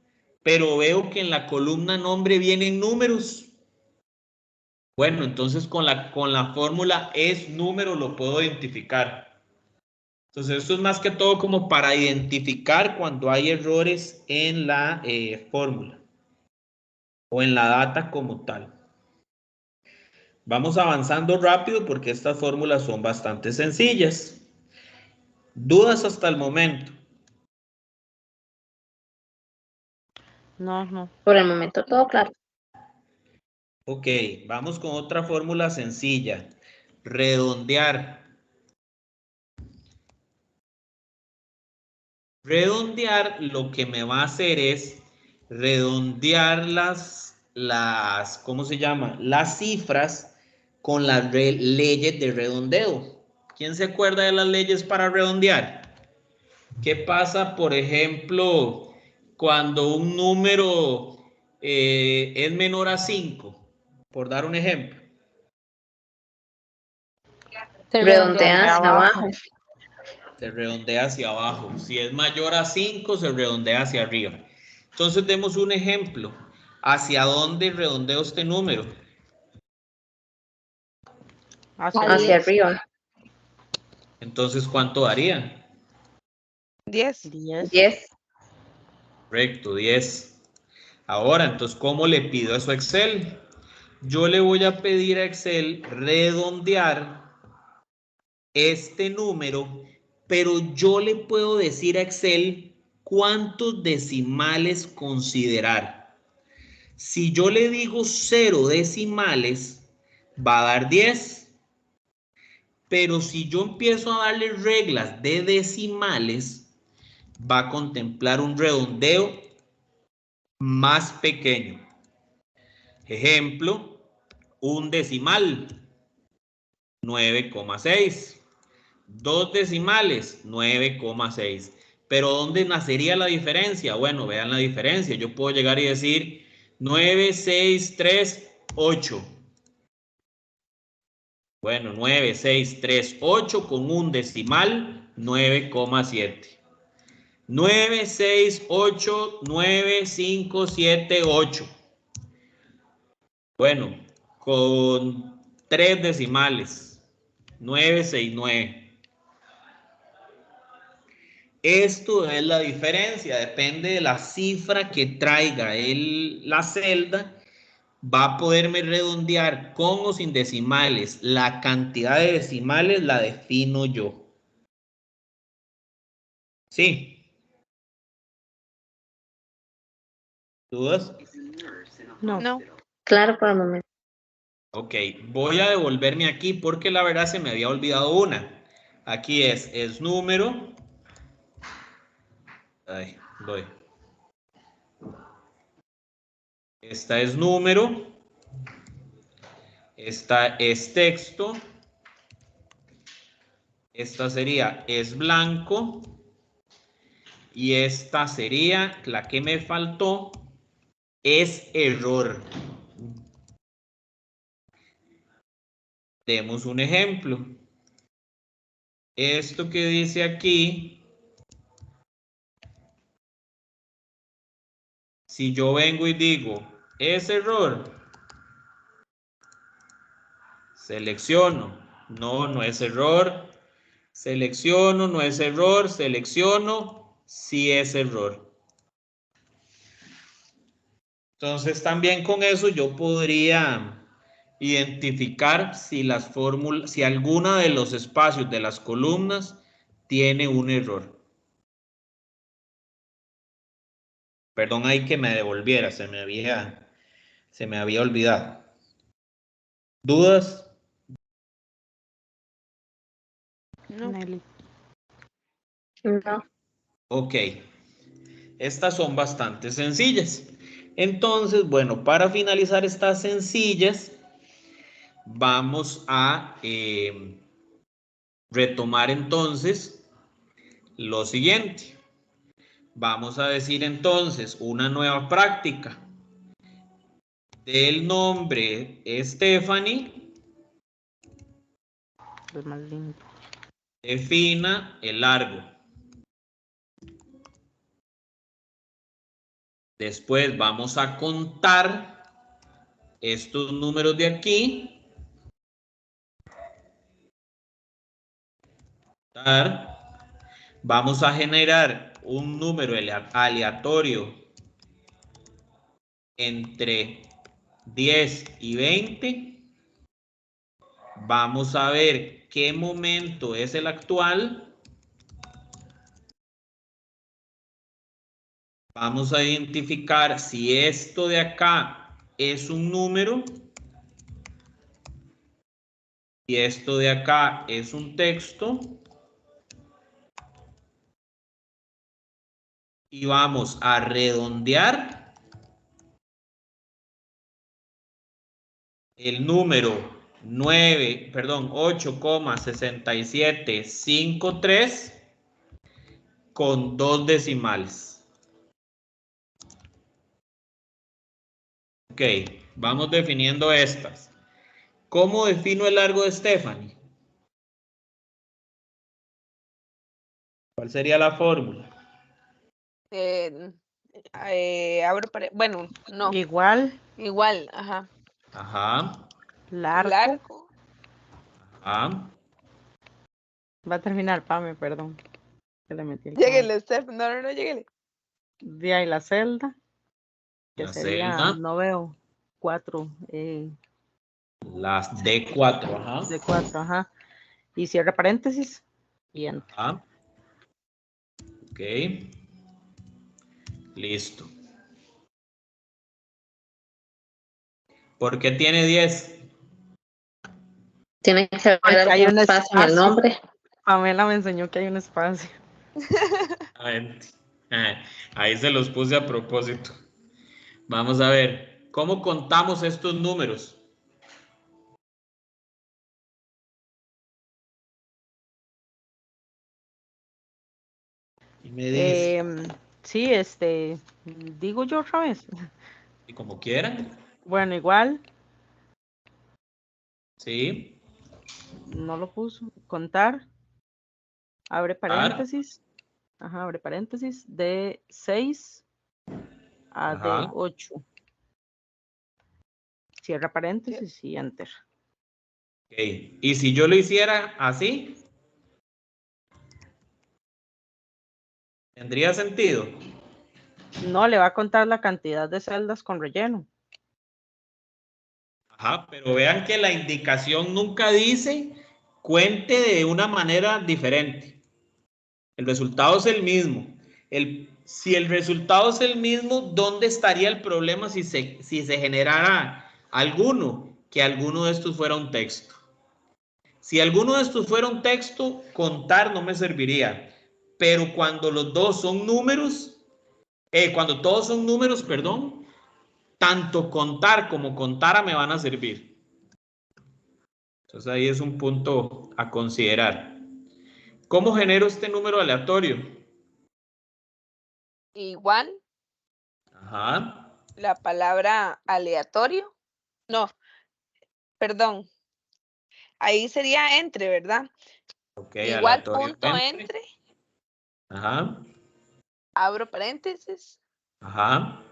pero veo que en la columna nombre vienen números. Bueno, entonces con la fórmula es número lo puedo identificar. Entonces esto es más que todo como para identificar cuando hay errores en la fórmula o en la data como tal. Vamos avanzando rápido porque estas fórmulas son bastante sencillas. ¿Dudas hasta el momento? No. Por el momento todo claro. Ok, vamos con otra fórmula sencilla. Redondear. Redondear lo que me va a hacer es redondear ¿cómo se llama? Las cifras con las leyes de redondeo. ¿Quién se acuerda de las leyes para redondear? ¿Qué pasa, por ejemplo, cuando un número es menor a 5? Por dar un ejemplo. Se Redondea hacia hacia abajo. Se redondea hacia abajo. Si es mayor a 5, se redondea hacia arriba. Entonces, demos un ejemplo. ¿Hacia dónde redondeo este número? Hacia arriba. Entonces, ¿cuánto daría? 10. 10. Correcto, 10. Ahora, entonces, ¿cómo le pido eso a Excel? Yo le voy a pedir a Excel redondear este número, pero yo le puedo decir a Excel cuántos decimales considerar. Si yo le digo 0 decimales, va a dar 10. Pero si yo empiezo a darle reglas de decimales, va a contemplar un redondeo más pequeño. Ejemplo, un decimal, 9,6. Dos decimales, 9,6. Pero ¿dónde nacería la diferencia? Bueno, vean la diferencia. Yo puedo llegar y decir 9, 6, 3, 8. Bueno, 9, 6, 3, 8 con un decimal, 9,7. 9, 6, 8, 9, 5, 7, 8. Bueno, con 3 decimales, 9, 6, 9. Esto es la diferencia, depende de la cifra que traiga la celda, va a poderme redondear con o sin decimales. La cantidad de decimales la defino yo. ¿Sí? ¿Dudas? No. Claro, por el momento. Ok, voy a devolverme aquí porque la verdad se me había olvidado una. Aquí es número. Ay, doy. Esta es número. Esta es texto. Esta sería es blanco. Y esta sería la que me faltó. Es error. Demos un ejemplo. Esto que dice aquí, si yo vengo y digo, es error, selecciono, no es error, selecciono, no es error, selecciono, sí es error. Entonces también con eso yo podría identificar si las fórmulas, si alguna de los espacios de las columnas tiene un error. Perdón ahí que me devolviera, se me había olvidado. ¿Dudas? No. Nelly. No. Ok. Estas son bastante sencillas. Entonces, bueno, para finalizar estas sencillas, vamos a retomar entonces lo siguiente. Vamos a decir entonces una nueva práctica. Del nombre Stephanie, Es más lindo. defina el largo. Después vamos a contar estos números de aquí. Vamos a generar un número aleatorio entre 10 y 20 Vamos a ver qué momento es el actual. Vamos a identificar si esto de acá es un número. Y esto de acá es un texto. Y vamos a redondear el número 8,6753 con 2 decimales. Ok, vamos definiendo estas. ¿Cómo defino el largo de Stephanie? ¿Cuál sería la fórmula? Bueno, no, Igual, igual, ajá. Ajá, largo. Largo. ajá. Va a terminar, Pame, perdón. Que le metí el Lléguele, Steph. No, lléguele. de ahí la celda, que La sería, celda. no veo, 4, Las D4, ajá. de 4, ajá. Y cierra paréntesis y enter. Ajá. Ok. Listo. ¿Por qué tiene 10? Tiene que haber Porque hay algún un espacio en el espacio. nombre. Pamela me enseñó que hay un espacio. Ahí se los puse a propósito. Vamos a ver, ¿cómo contamos estos números? Y me dice, Sí, digo yo otra vez. y como quieran, Bueno, igual, ¿sí? no lo puso. Contar, abre Ar, paréntesis. Ajá, abre paréntesis. De 6 a de ajá. 8. Cierra paréntesis y enter. Ok. Y si yo lo hiciera así, ¿tendría sentido? No, le va a contar la cantidad de celdas con relleno. Ajá, pero vean que la indicación nunca dice cuente de una manera diferente. El resultado es el mismo. Si el resultado es el mismo, ¿dónde estaría el problema si se generara alguno? Que alguno de estos fuera un texto. Si alguno de estos fuera un texto, contar no me serviría. Pero cuando los dos son números, cuando todos son números, perdón, tanto contar como contara me van a servir. Entonces ahí es un punto a considerar. ¿Cómo genero este número aleatorio? Igual, Ajá. la palabra aleatorio. No, perdón. Ahí sería entre, ¿verdad? Ok, Igual punto aleatoriamente. entre. Ajá. Abro paréntesis. Ajá.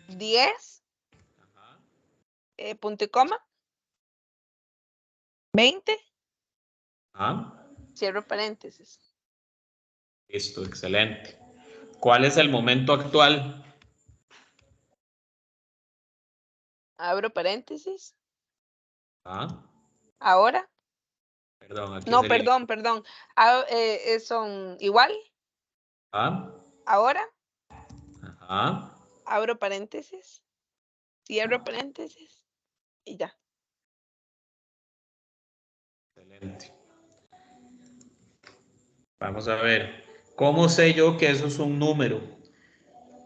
10. Punto y coma. 20. Ajá. Cierro paréntesis. Listo, excelente. ¿Cuál es el momento actual? Abro paréntesis. Ajá. Ahora. Perdón, aquí No, sería. perdón. Son igual. Ajá. Ahora. Ajá. Abro paréntesis. Cierro paréntesis. Y ya. Excelente. Vamos a ver. ¿Cómo sé yo que eso es un número?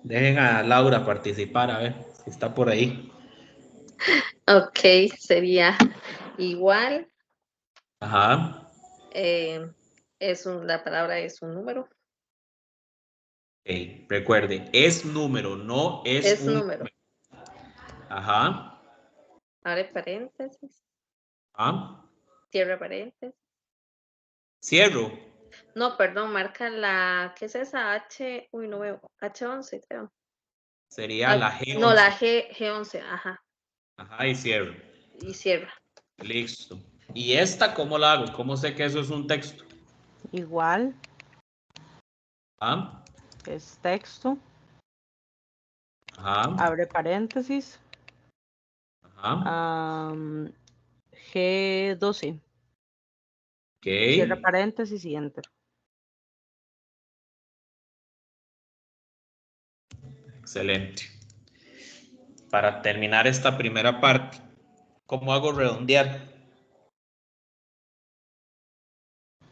Dejen a Laura participar, a ver si está por ahí. Ok, sería igual. Ajá. La palabra es un número. Ok, recuerde, es número, no es Es un número. número. Ajá. Abre paréntesis. Ajá. Cierra paréntesis. Cierro. No, perdón, marca ¿qué es esa? Uy, no veo. H11, creo. Sería la No, la G11. G11, ajá. Ajá, y cierro. Y cierra. Listo. ¿Y esta cómo la hago? ¿Cómo sé que eso es un texto? Igual, Ajá. es texto. Ajá. Abre paréntesis. Ajá. G12. Ok, Cierra paréntesis y enter. excelente. Para terminar esta primera parte, ¿cómo hago redondear?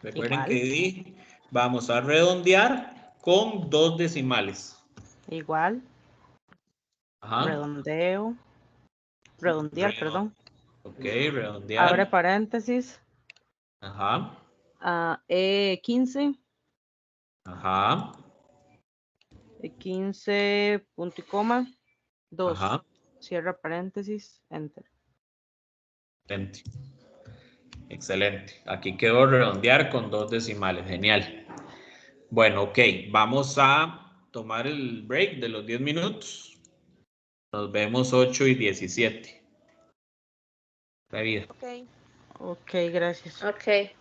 Recuerden que Igual. vamos a redondear con 2 decimales. Igual. Ajá. Redondeo. Redondear, perdón. Ok, Abre redondear. paréntesis. Ajá. E15. Ajá. E15 punto y coma. 2. Ajá. Cierra paréntesis. Enter. Excelente. Excelente. Aquí quedó redondear con 2 decimales. Genial. Bueno, ok. Vamos a tomar el break de los 10 minutos. Nos vemos 8:17. La vida. Ok. Ok, gracias. Ok.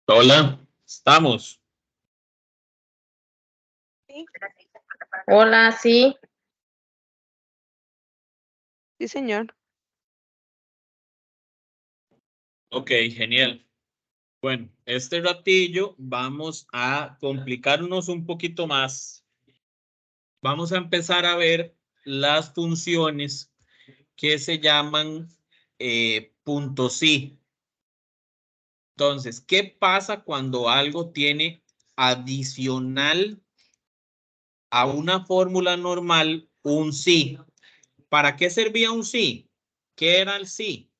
Hola, estamos. Hola, sí. Sí, señor. Ok, genial. Bueno, este ratillo vamos a complicarnos un poquito más. Vamos a empezar a ver las funciones que se llaman puntos sí. Entonces, ¿qué pasa cuando algo tiene adicional a una fórmula normal un sí? ¿Para qué servía un sí? ¿Qué era el sí?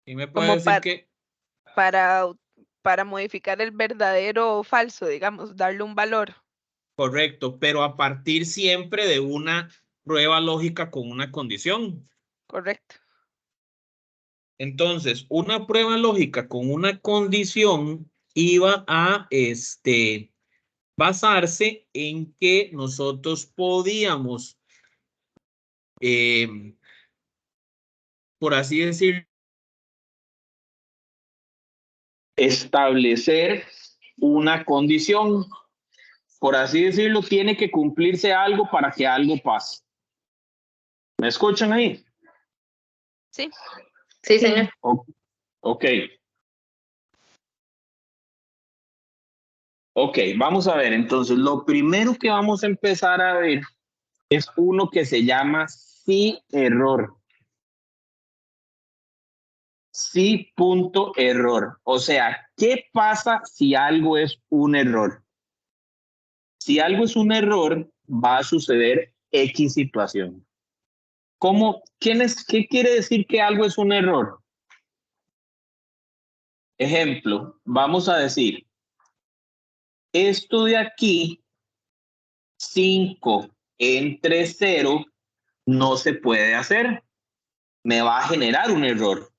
¿Y me puede Como decir que para, para modificar el verdadero o falso, digamos, darle un valor. correcto, pero a partir siempre de una prueba lógica con una condición? Correcto. Entonces, una prueba lógica con una condición iba a basarse en que nosotros podíamos, por así decir, establecer una condición. Por así decirlo, tiene que cumplirse algo para que algo pase. ¿Me escuchan ahí? Sí. Sí, señor. Ok. Ok, vamos a ver. Entonces, lo primero que vamos a empezar a ver es uno que se llama sí error. Sí punto error. O sea, ¿qué pasa si algo es un error? Si algo es un error, va a suceder X situación. ¿Qué quiere decir que algo es un error? Ejemplo, vamos a decir, esto de aquí, 5 entre 0, no se puede hacer. Me va a generar un error.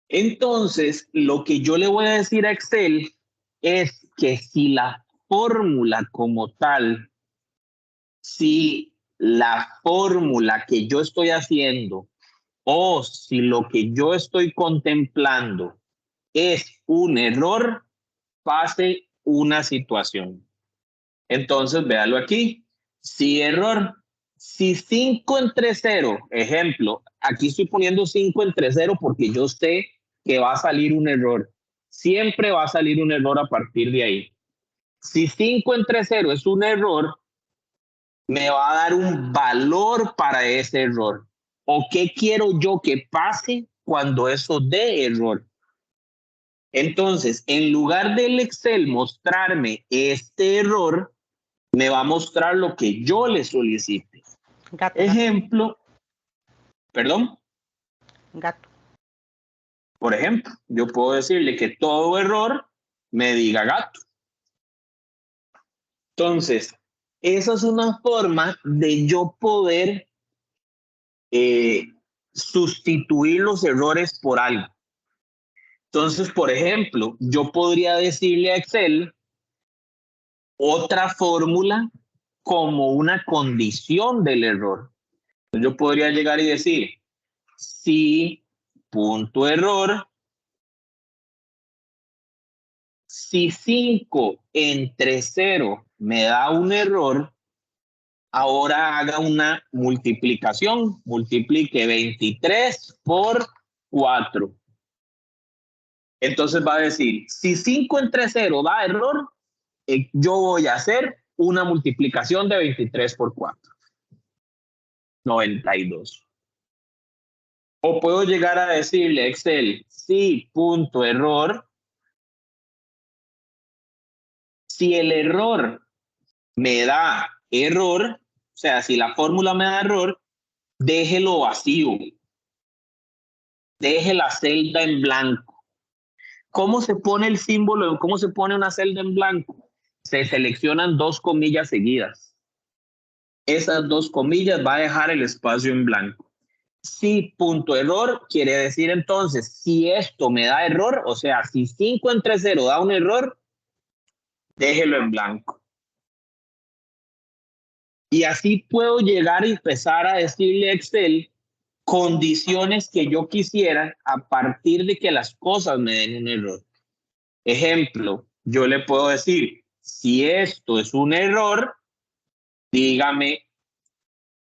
Entonces, lo que yo le voy a decir a Excel es que si la fórmula como tal, si la fórmula que yo estoy haciendo o si lo que yo estoy contemplando es un error, pase una situación. Entonces, véalo aquí. Si error, si 5 entre 0, ejemplo, aquí estoy poniendo 5 entre 0 porque yo sé que va a salir un error. Siempre va a salir un error a partir de ahí. Si 5 entre 0 es un error, me va a dar un valor para ese error. ¿O qué quiero yo que pase cuando eso dé error? Entonces, en lugar del Excel mostrarme este error, me va a mostrar lo que yo le solicite. Gato. Ejemplo, perdón, Gato. por ejemplo, yo puedo decirle que todo error me diga gato. Entonces, esa es una forma de yo poder sustituir los errores por algo. Entonces, por ejemplo, yo podría decirle a Excel otra fórmula como una condición del error. Yo podría llegar y decir, si punto error, si 5 entre 0 me da un error, ahora haga una multiplicación, multiplique 23 por 4. Entonces va a decir, si 5 entre 0 da error, yo voy a hacer una multiplicación de 23 por 4. 92. O puedo llegar a decirle a Excel, si punto error, si el error me da error, o sea, si la fórmula me da error, déjelo vacío. Deje la celda en blanco. ¿Cómo se pone el símbolo? ¿Cómo se pone una celda en blanco? Se seleccionan 2 comillas seguidas. Esas 2 comillas va a dejar el espacio en blanco. Si punto error quiere decir entonces, si esto me da error, o sea, si 5 entre 0 da un error, déjelo en blanco. Y así puedo llegar y empezar a decirle a Excel condiciones que yo quisiera a partir de que las cosas me den un error. Ejemplo, yo le puedo decir, si esto es un error, dígame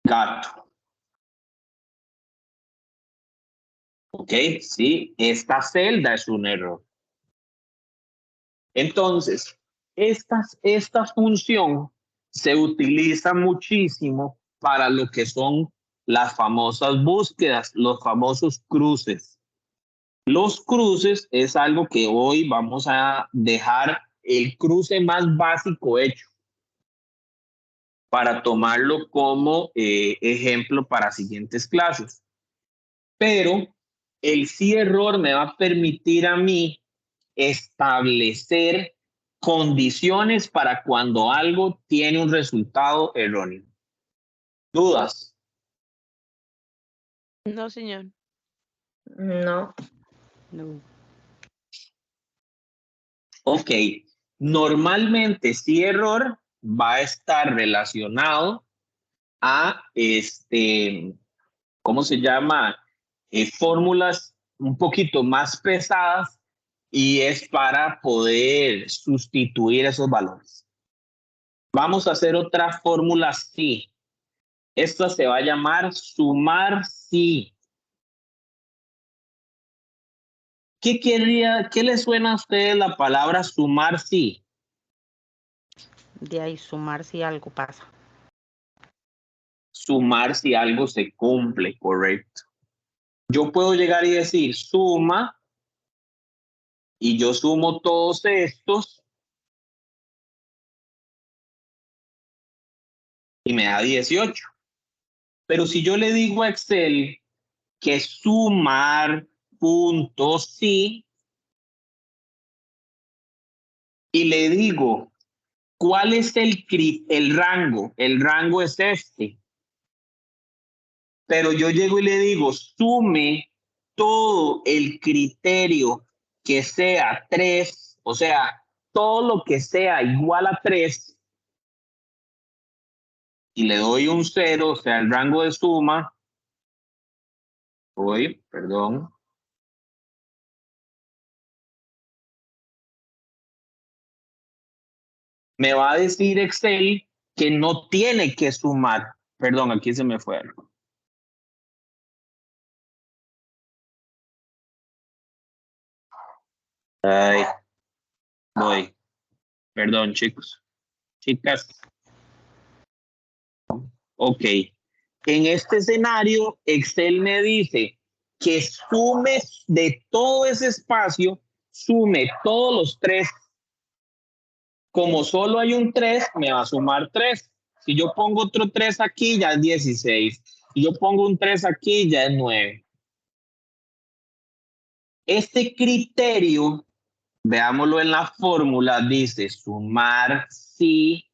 gato. ¿Ok? Sí, esta celda es un error. Entonces, esta función se utiliza muchísimo para lo que son las famosas búsquedas, los famosos cruces. Los cruces es algo que hoy vamos a dejar el cruce más básico hecho para tomarlo como ejemplo para siguientes clases. Pero el sí error me va a permitir a mí establecer condiciones para cuando algo tiene un resultado erróneo. ¿Dudas? No, señor. No. No. Ok. Normalmente sí error va a estar relacionado a ¿cómo se llama? Fórmulas un poquito más pesadas y es para poder sustituir esos valores. Vamos a hacer otra fórmula sí. Esta se va a llamar sumar sí. ¿Qué le suena a ustedes la palabra sumar sí? De ahí sumar si algo pasa. Sumar si algo se cumple, correcto. Yo puedo llegar y decir suma y yo sumo todos estos y me da 18. Pero si yo le digo a Excel que sumar puntos sí y le digo cuál es el rango, el rango es este. Pero yo llego y le digo, sume todo el criterio que sea 3, o sea, todo lo que sea igual a 3, y le doy un 0, o sea, el rango de suma, perdón. Me va a decir Excel que no tiene que sumar. Perdón, aquí se me fue algo. Ay, voy. Perdón, chicos. Chicas. Ok. En este escenario, Excel me dice que sume de todo ese espacio, sume todos los 3. Como solo hay un 3, me va a sumar 3. Si yo pongo otro 3 aquí, ya es 16. Si yo pongo un 3 aquí, ya es 9. Este criterio, veámoslo en la fórmula, dice sumar si,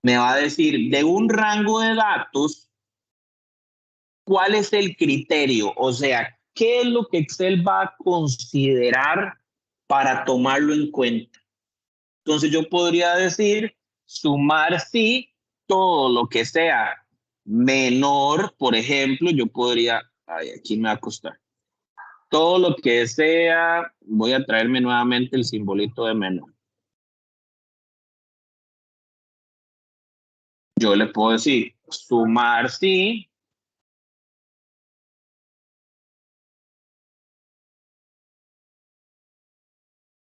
me va a decir de un rango de datos, ¿cuál es el criterio? O sea, ¿qué es lo que Excel va a considerar para tomarlo en cuenta? Entonces yo podría decir sumar si todo lo que sea menor, por ejemplo, yo podría, ay, aquí me va a costar. Todo lo que sea, voy a traerme nuevamente el simbolito de menor. Yo le puedo decir sumar si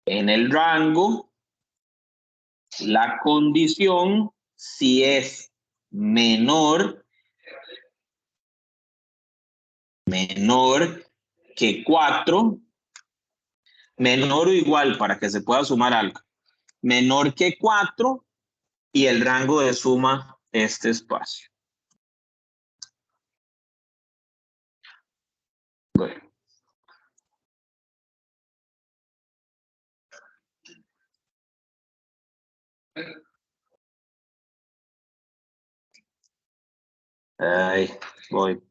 en el rango, la condición, si es menor que 4, menor o igual para que se pueda sumar algo, menor que 4 y el rango de suma este espacio. Bueno. Ay, voy.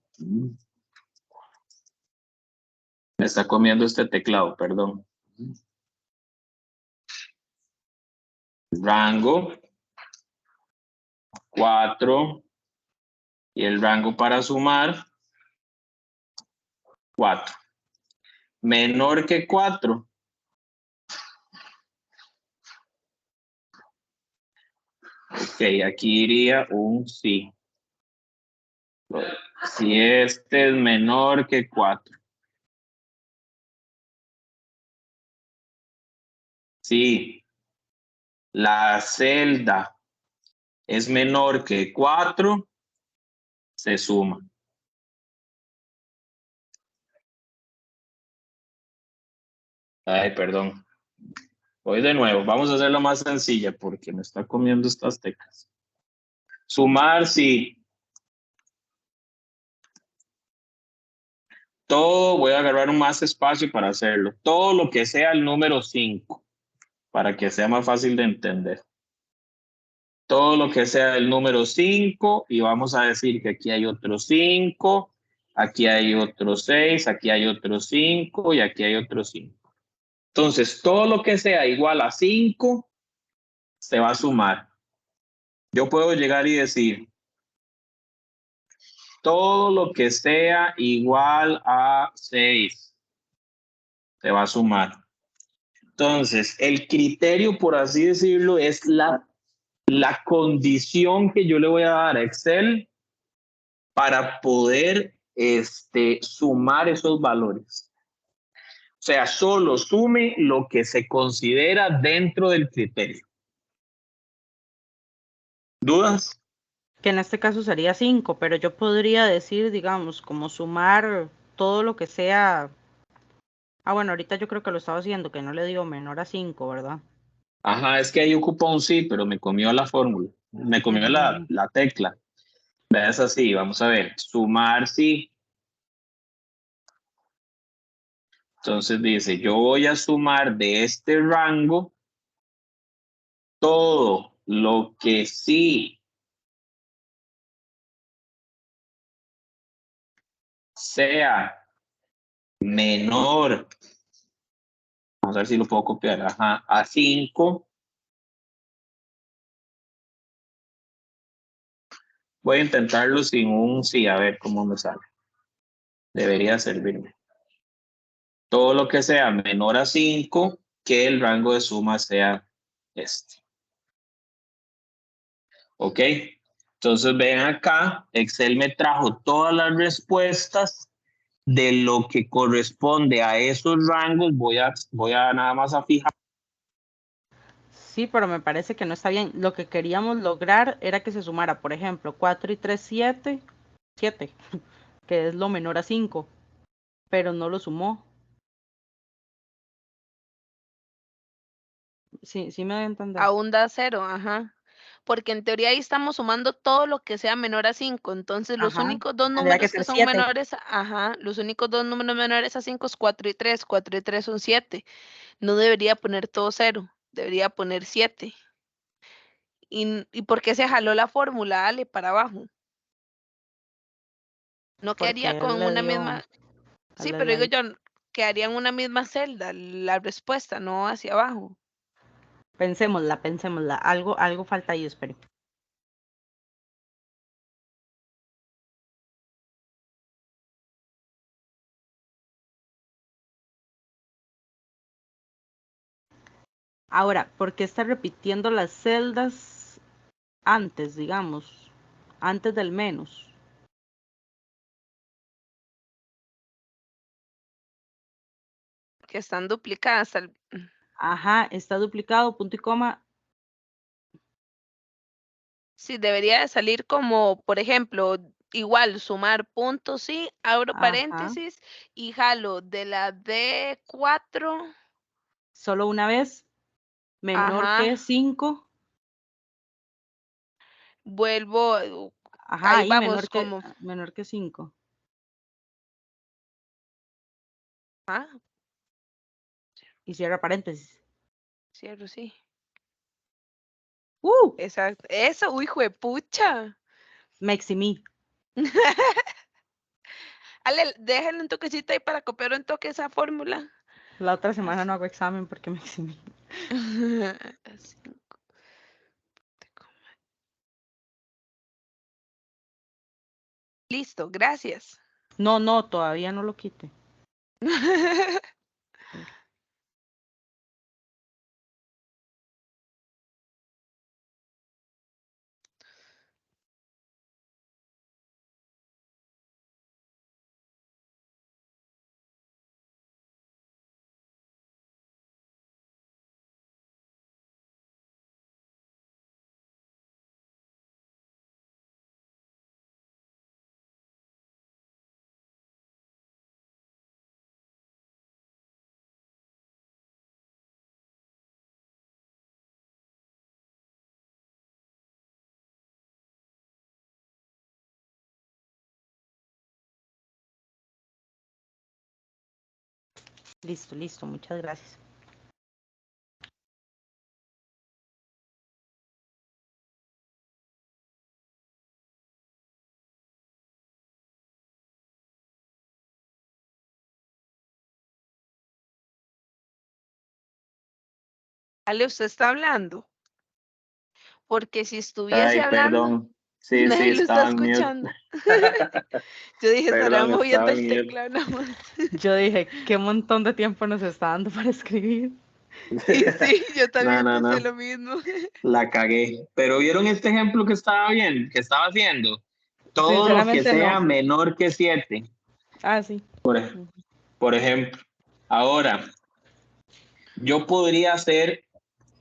Me está comiendo este teclado, perdón. Rango 4 y el rango para sumar 4. Menor que 4. Ok, aquí iría un sí. Si este es menor que 4. Si la celda es menor que 4, se suma. Ay, perdón. Voy de nuevo. Vamos a hacerlo más sencilla porque me está comiendo estas teclas. Sumar, sí. Todo, voy a agarrar un más espacio para hacerlo. Todo lo que sea el número 5, para que sea más fácil de entender. Todo lo que sea el número 5 y vamos a decir que aquí hay otro 5, aquí hay otro 6, aquí hay otro 5 y aquí hay otro 5. Entonces, todo lo que sea igual a 5 se va a sumar. Yo puedo llegar y decir, todo lo que sea igual a 6 se va a sumar. Entonces, el criterio, por así decirlo, es la condición que yo le voy a dar a Excel para poder sumar esos valores. O sea, solo sume lo que se considera dentro del criterio. ¿Dudas? Que en este caso sería 5, pero yo podría decir, digamos, como sumar todo lo que sea. Ah, bueno, ahorita yo creo que lo estaba haciendo, que no le digo menor a 5, ¿verdad? Ajá, es que ahí ocupa un sí, pero me comió la fórmula. Me comió la tecla. Es así, vamos a ver. Sumar sí. Entonces dice, yo voy a sumar de este rango todo lo que sí sea menor, vamos a ver si lo puedo copiar, ajá, a 5. Voy a intentarlo sin un sí, a ver cómo me sale. Debería servirme. Todo lo que sea menor a 5, que el rango de suma sea este. ¿Ok? Entonces ven acá, Excel me trajo todas las respuestas de lo que corresponde a esos rangos. Voy a nada más a fijar. Sí, pero me parece que no está bien. Lo que queríamos lograr era que se sumara, por ejemplo, 4 y 3, 7, 7, que es lo menor a 5, pero no lo sumó. Sí, sí me da a entender. Aún da 0, ajá. Porque en teoría ahí estamos sumando todo lo que sea menor a 5. Entonces, los Ajá, únicos dos tendría que números que ser son 7. menores, ajá, los únicos dos números menores a 5 es 4 y 3. 4 y 3 son 7. No debería poner todo 0, debería poner 7. ¿Y por qué se jaló la fórmula, Ale, para abajo? No quedaría Porque él con le una dio, misma, sí, él pero digo le- yo, quedaría en una misma celda la respuesta, no hacia abajo. pensémosla. Algo falta ahí, espere. Ahora, ¿por qué está repitiendo las celdas antes, digamos? Antes del menos. Que están duplicadas. Ajá, está duplicado, punto y coma. Sí, debería de salir como, por ejemplo, igual sumar puntos, sí, abro Ajá, paréntesis y jalo de la D4, solo una vez, menor ajá, que 5. vuelvo, Ajá, ahí ahí vamos como, menor que 5. ah, Y cierra paréntesis. cierro, sí, ¡Uh! exacto, eso, uy, juepucha. Me eximí. Ale, déjale un toquecito ahí para copiar un toque esa fórmula. La otra semana Así. no hago examen porque me eximí. Así. Listo, gracias. No, todavía no lo quite. Listo, listo, muchas gracias. Ale, usted está hablando, porque si estuviese Ay, hablando, perdón. Sí, sí, nadie lo está estaba en mute. escuchando. Yo dije, estará Perdón, estaba moviendo en el mute. teclado nada más. Yo dije, qué montón de tiempo nos está dando para escribir. Y sí, yo No, también no, pensé no. lo mismo. La cagué. Pero ¿vieron este ejemplo que estaba bien, que estaba haciendo? Todo lo que Sinceramente sea no. menor que 7, Ah, sí. por ejemplo. Ahora, yo podría hacer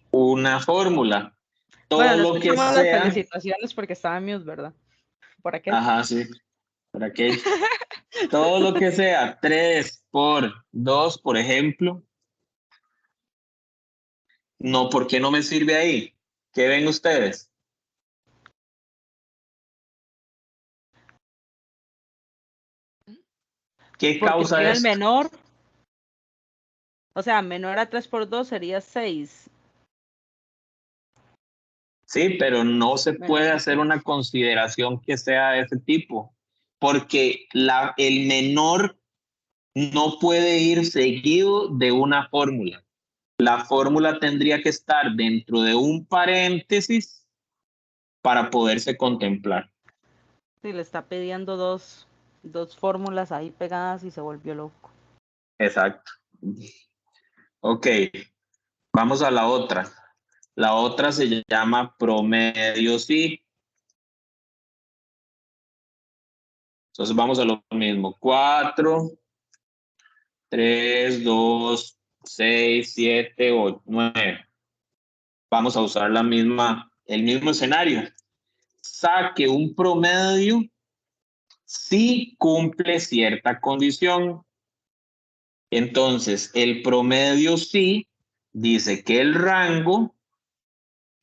una fórmula. Bueno, Todo no lo que escuchamos las sea. felicitaciones porque estaba en mute, ¿verdad? Por aquel. Ajá, sí. Por aquello. Todo lo que sea 3 por 2, por ejemplo. No, ¿por qué no me sirve ahí? ¿Qué ven ustedes? ¿Qué Porque causa tiene el esto? menor. O sea, menor a 3 por 2 sería 6. Sí, pero no se Menor puede a hacer 6. una consideración que sea de ese tipo, porque el menor no puede ir seguido de una fórmula. La fórmula tendría que estar dentro de un paréntesis para poderse contemplar. Sí, le está pidiendo dos fórmulas ahí pegadas y se volvió loco. Exacto. Ok, vamos a la otra. La otra se llama promedio sí. Entonces vamos a lo mismo. 4, 3, 2, 6, 7, 8, 9. Vamos a usar el mismo escenario. Saque un promedio si cumple cierta condición. Entonces, el promedio sí dice que el rango,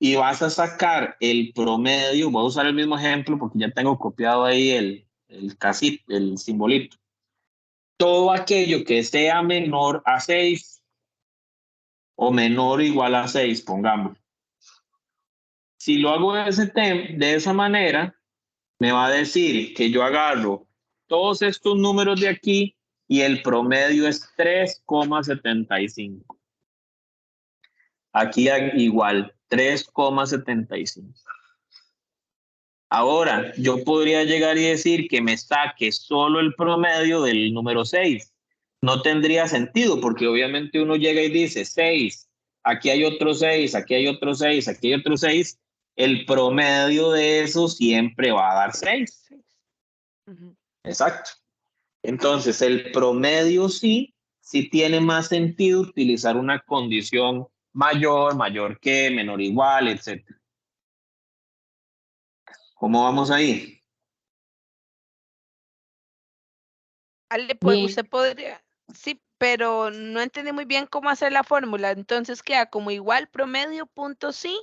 y vas a sacar el promedio, voy a usar el mismo ejemplo porque ya tengo copiado ahí el simbolito. Todo aquello que sea menor a 6 o menor o igual a 6, pongamos. Si lo hago de esa manera, me va a decir que yo agarro todos estos números de aquí y el promedio es 3,75. Aquí igual, 3,75. Ahora, yo podría llegar y decir que me saque solo el promedio del número 6. No tendría sentido porque obviamente uno llega y dice 6, aquí hay otro 6, aquí hay otro 6, aquí hay otro 6. El promedio de eso siempre va a dar 6. Ujú. Exacto. Entonces, el promedio sí tiene más sentido utilizar una condición mayor, mayor que, menor igual, etc. ¿Cómo vamos ahí? Ale, pues Bien. usted podría, sí, pero no entendí muy bien cómo hacer la fórmula. Entonces queda como igual promedio punto sí,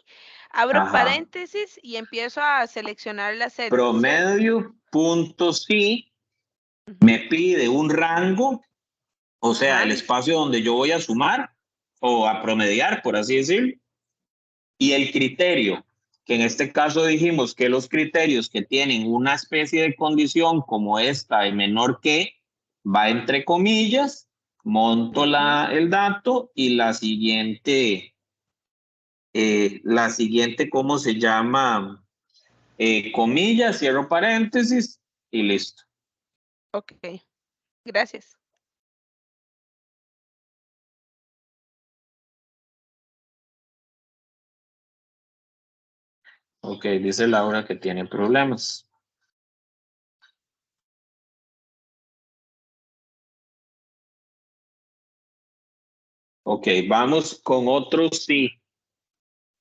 abro Ajá. paréntesis y empiezo a seleccionar las celdas, ¿cierto? Promedio, punto sí, Ujú. me pide un rango, o sea, Ajá. el espacio donde yo voy a sumar o a promediar, por así decirlo, y el criterio, que en este caso dijimos que los criterios que tienen una especie de condición como esta de menor que, va entre comillas, monto Ujú. el dato y la siguiente, ¿cómo se llama? Comillas, cierro paréntesis y listo. Ok, gracias. Ok, dice Laura que tiene problemas. Ok, vamos con otro sí.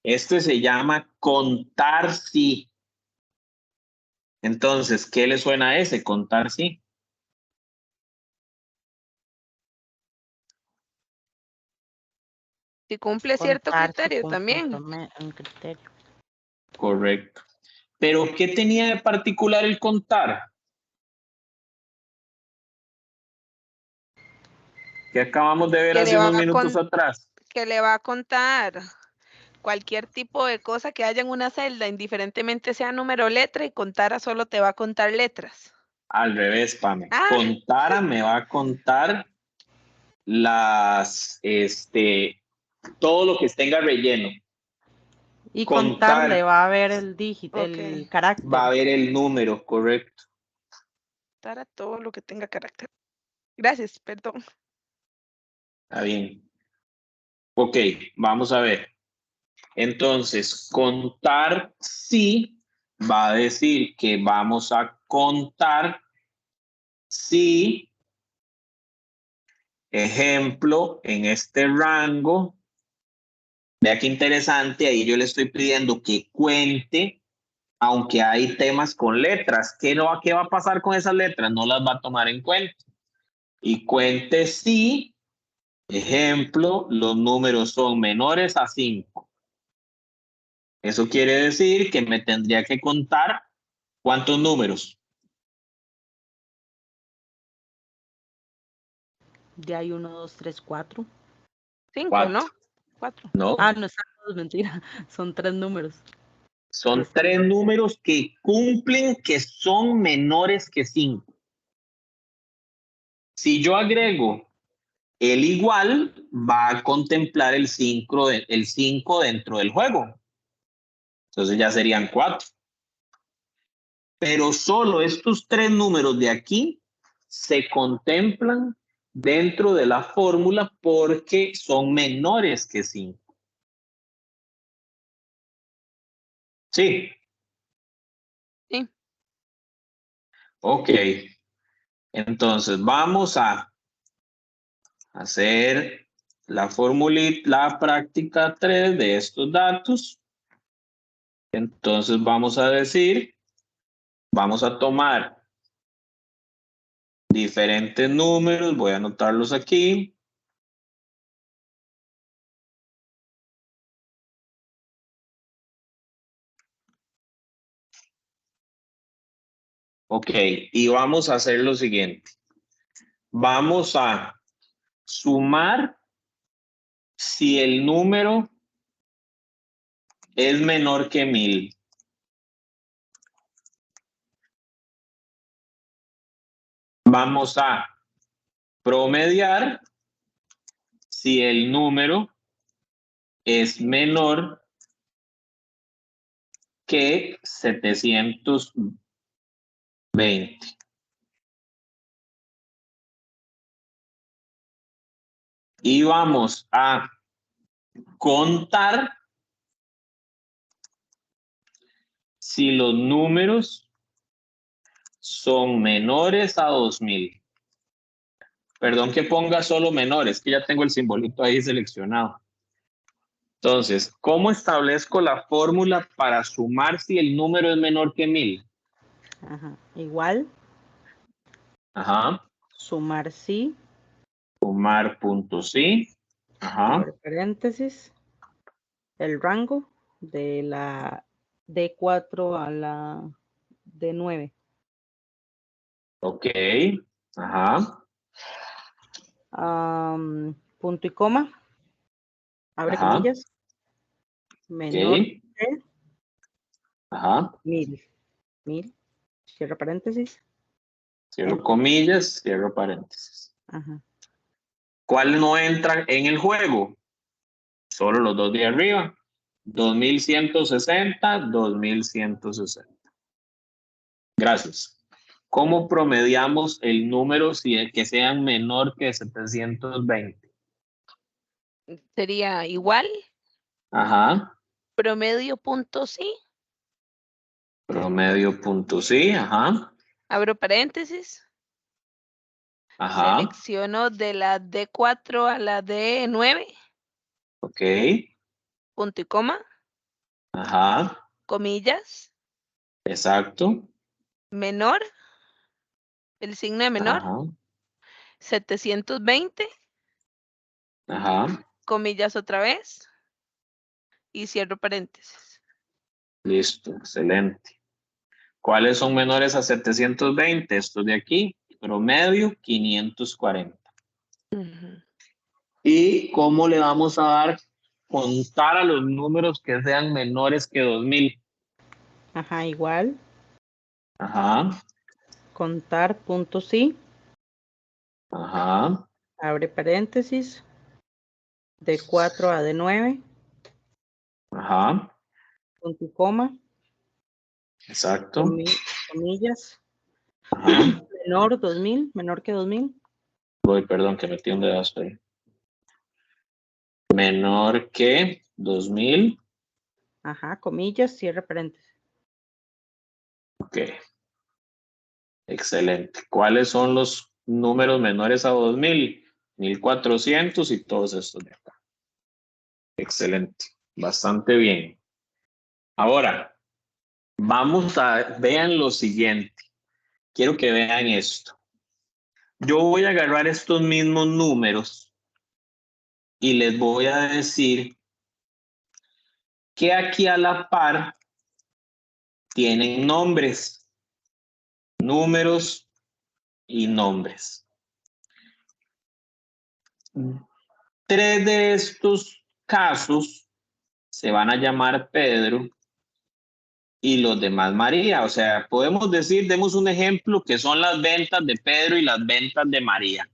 Este se llama contar sí. Entonces, ¿qué le suena a ese? Contar sí. Si cumple cierto Contar si criterio cumple también. un criterio. Correcto. Pero, ¿qué tenía de particular el contar? Que acabamos de ver Que hace le va unos a minutos atrás. que le va a contar cualquier tipo de cosa que haya en una celda, indiferentemente sea número o letra, y contara solo te va a contar letras. Al revés, Pame. Ah. Contara me va a contar todo lo que tenga relleno. Y Contar contarle va a ver el dígito, Ok. el carácter. va a ver el número, correcto. Contar todo lo que tenga carácter. Gracias, perdón. Está bien. Ok, vamos a ver. Entonces, contar sí va a decir que vamos a contar si, ejemplo, en este rango, vea qué interesante, ahí yo le estoy pidiendo que cuente, aunque hay temas con letras. ¿Qué va a pasar con esas letras? No las va a tomar en cuenta. Y cuente si, ejemplo, los números son menores a 5. Eso quiere decir que me tendría que contar cuántos números. Ya hay 1, 2, 3, 4. 5, 4. ¿no? 4. No, Ah, no, están todos, mentira. Son 3 números. son Están 3 todos. números que cumplen que son menores que 5. Si yo agrego el igual, va a contemplar el 5 dentro del juego. Entonces ya serían 4. Pero solo estos 3 números de aquí se contemplan dentro de la fórmula porque son menores que 5. Sí. Sí. Ok. Entonces vamos a hacer la formulita, la práctica 3 de estos datos. Entonces vamos a decir, vamos a tomar diferentes números, voy a anotarlos aquí. Ok, y vamos a hacer lo siguiente. Vamos a sumar si el número es menor que 1000. Vamos a promediar si el número es menor que 720. Y vamos a contar si los números son menores a 2000. Perdón que ponga solo menores, que ya tengo el simbolito ahí seleccionado. Entonces, ¿cómo establezco la fórmula para sumar si el número es menor que 1000? Ajá. Igual, Ajá. sumar sí, Sumar punto sí. Ajá. abre paréntesis, el rango de la D4 a la D9. Ok. Ajá. Punto y coma, abre Ajá. comillas, menor Ok. que Ajá. 1000, cierra paréntesis. Cierro comillas, cierro paréntesis. Ajá. ¿Cuál no entra en el juego? Solo los dos de arriba. 2160, 2160. Gracias. ¿Cómo promediamos el número si es que sean menor que 720? Sería igual, Ajá. promedio punto sí, Promedio punto sí, ajá. Abro paréntesis. Ajá, Selecciono de la D4 a la D9, ok, punto y coma, ajá, comillas, exacto, menor, el signo de menor, ajá, 720, ajá, comillas otra vez, y cierro paréntesis. listo, excelente. ¿Cuáles son menores a 720? Estos de aquí, promedio 540. Ujú. ¿Y cómo le vamos a dar contar a los números que sean menores que 2000? Ajá, igual. Ajá, Contar punto sí. ajá, Abre paréntesis. De 4 a de 9. ajá, Punto y coma. exacto, Comillas. ajá. Menor 2000. Menor que 2000. Voy, perdón, que metí un dedazo ahí. Menor que 2000. Ajá, comillas. Cierre paréntesis. Ok, excelente. ¿Cuáles son los números menores a 2000? 1400 y todos estos de acá. Excelente, bastante bien. Ahora, vean lo siguiente. Quiero que vean esto. Yo voy a agarrar estos mismos números y les voy a decir que aquí a la par tienen nombres, números y nombres. 3 de estos casos se van a llamar Pedro y los demás María. O sea, podemos decir, demos un ejemplo que son las ventas de Pedro y las ventas de María.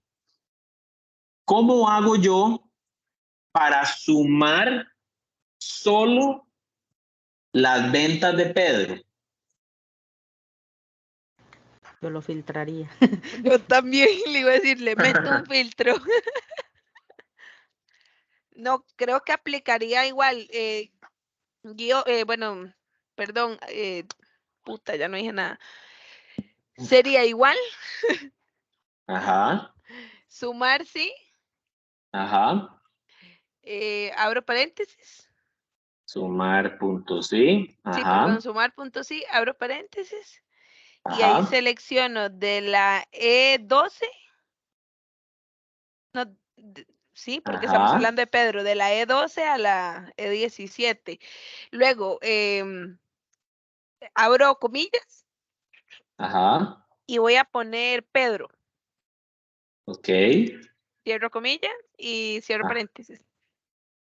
¿Cómo hago yo para sumar solo las ventas de Pedro? Yo lo filtraría. Yo también le iba a decir, le meto un filtro. No, creo que aplicaría igual. Bueno, perdón, puta, ya no dije nada. Sería igual, Ajá, sumar sí, ajá. abro paréntesis. Sumar punto sí, Sí, perdón, ajá, sumar punto sí, abro paréntesis. Y ahí ajá, selecciono de la E12. No, sí, porque estamos ajá, hablando de Pedro, de la E12 a la E17. Luego, abro comillas ajá, y voy a poner Pedro. ok. Cierro comillas y cierro Ah, paréntesis.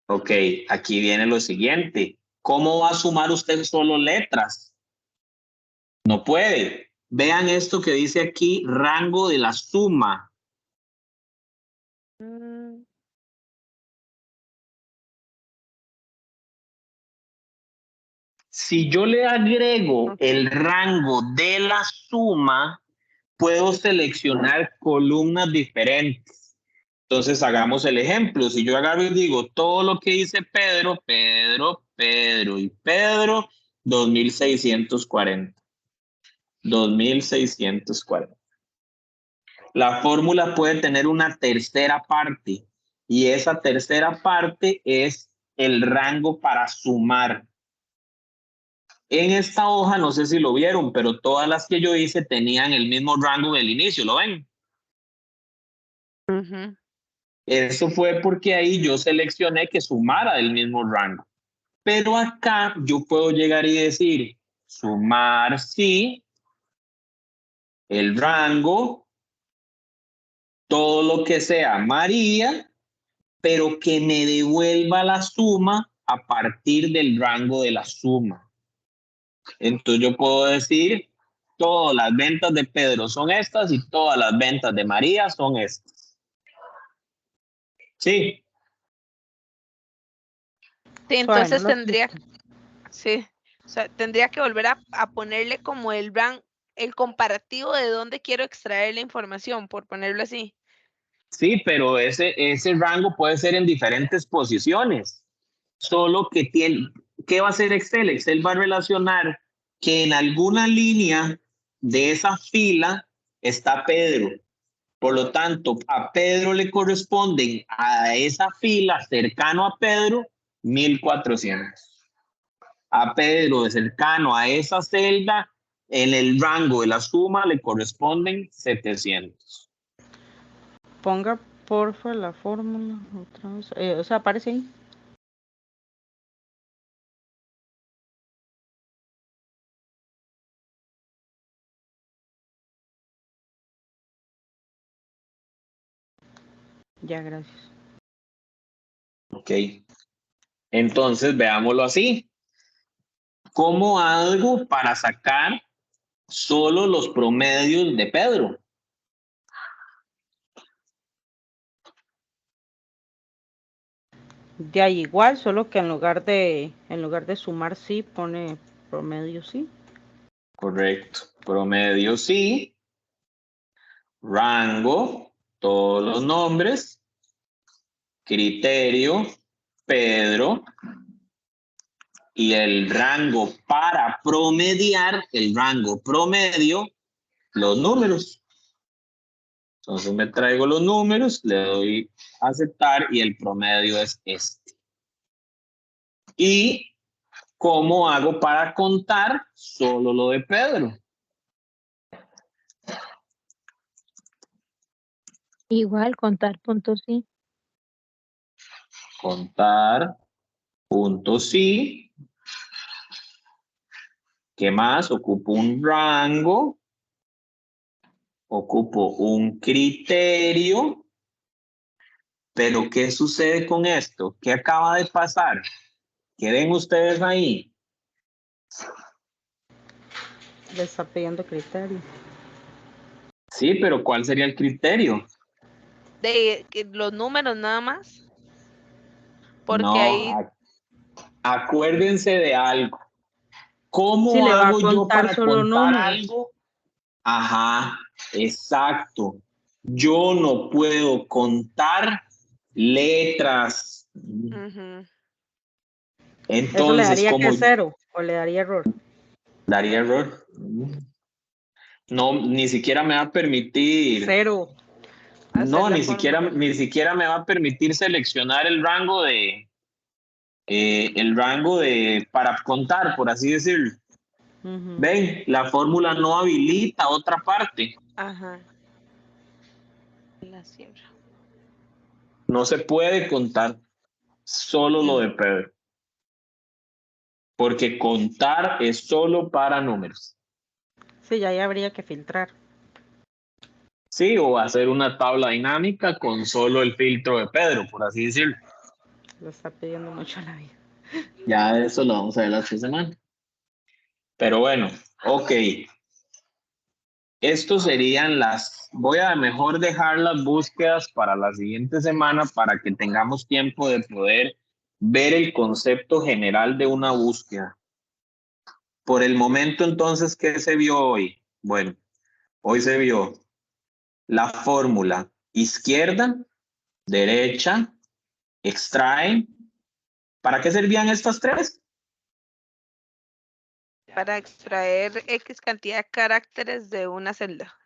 ok, aquí viene lo siguiente. ¿Cómo va a sumar usted solo letras? No puede. Vean esto que dice aquí, rango de la suma. Mm, Si yo le agrego ok. el rango de la suma, puedo seleccionar columnas diferentes. Entonces hagamos el ejemplo. Si yo agarro y digo todo lo que dice Pedro, Pedro, Pedro y Pedro, 2640. 2640. La fórmula puede tener una tercera parte y esa tercera parte es el rango para sumar. En esta hoja, no sé si lo vieron, pero todas las que yo hice tenían el mismo rango del inicio, ¿lo ven? Ujú. Eso fue porque ahí yo seleccioné que sumara del mismo rango. Pero acá yo puedo llegar y decir, sumar sí, el rango, todo lo que sea María, pero que me devuelva la suma a partir del rango de la suma. Entonces yo puedo decir, todas las ventas de Pedro son estas y todas las ventas de María son estas. Sí, Sí, Suave, no entonces lo tendría, filtre. sí, o sea, tendría que volver a ponerle como el comparativo de dónde quiero extraer la información, por ponerlo así. sí, pero ese rango puede ser en diferentes posiciones. Solo que tiene, ¿qué va a hacer Excel? Excel va a relacionar que en alguna línea de esa fila está Pedro. Por lo tanto, a Pedro le corresponden a esa fila cercano a Pedro 1400. A Pedro cercano a esa celda en el rango de la suma le corresponden 700. Ponga porfa la fórmula otra vez. O sea, aparece ahí. Ya, gracias. Ok. Entonces, veámoslo así. ¿Cómo hago para sacar solo los promedios de Pedro? De ahí igual, solo que en lugar de sumar sí, pone promedio sí. Correcto. Promedio sí. Rango, todos los nombres. Criterio, Pedro. Y el rango para promediar, el rango promedio, los números. Entonces me traigo los números, le doy a aceptar y el promedio es este. ¿Y cómo hago para contar solo lo de Pedro? Igual, contar puntos sí. Contar, punto sí. ¿Qué más? Ocupo un rango. Ocupo un criterio. Pero ¿qué sucede con esto? ¿Qué acaba de pasar? ¿Qué ven ustedes ahí? Le está pidiendo criterio. Sí, pero ¿cuál sería el criterio? De los números nada más. Porque No, ahí, acuérdense de algo. ¿Cómo Sí, le va a hago yo contar para solo contar números. algo? Ajá, exacto. Yo no puedo contar letras. ujú, Eso le Entonces, daría como que 0 o le daría error. daría error. No, ni siquiera me va a permitir. 0. hacer No, la ni siquiera fórmula. me va a permitir seleccionar el rango de para contar, por así decirlo. Ujú. Ven, la fórmula no habilita otra parte. Ajá. La cierra. No se puede contar solo lo de Pedro. Porque contar es solo para números. Sí, ya ahí habría que filtrar. Sí, o hacer una tabla dinámica con solo el filtro de Pedro, por así decirlo. Le está pidiendo mucho la vida. Ya eso lo vamos a ver la otra semana. Pero bueno, ok. Estos serían voy a mejor dejar las búsquedas para la siguiente semana para que tengamos tiempo de poder ver el concepto general de una búsqueda. Por el momento, entonces, ¿qué se vio hoy? Bueno, hoy se vio la fórmula izquierda, derecha, extrae. ¿Para qué servían estas tres? Para extraer X cantidad de caracteres de una celda.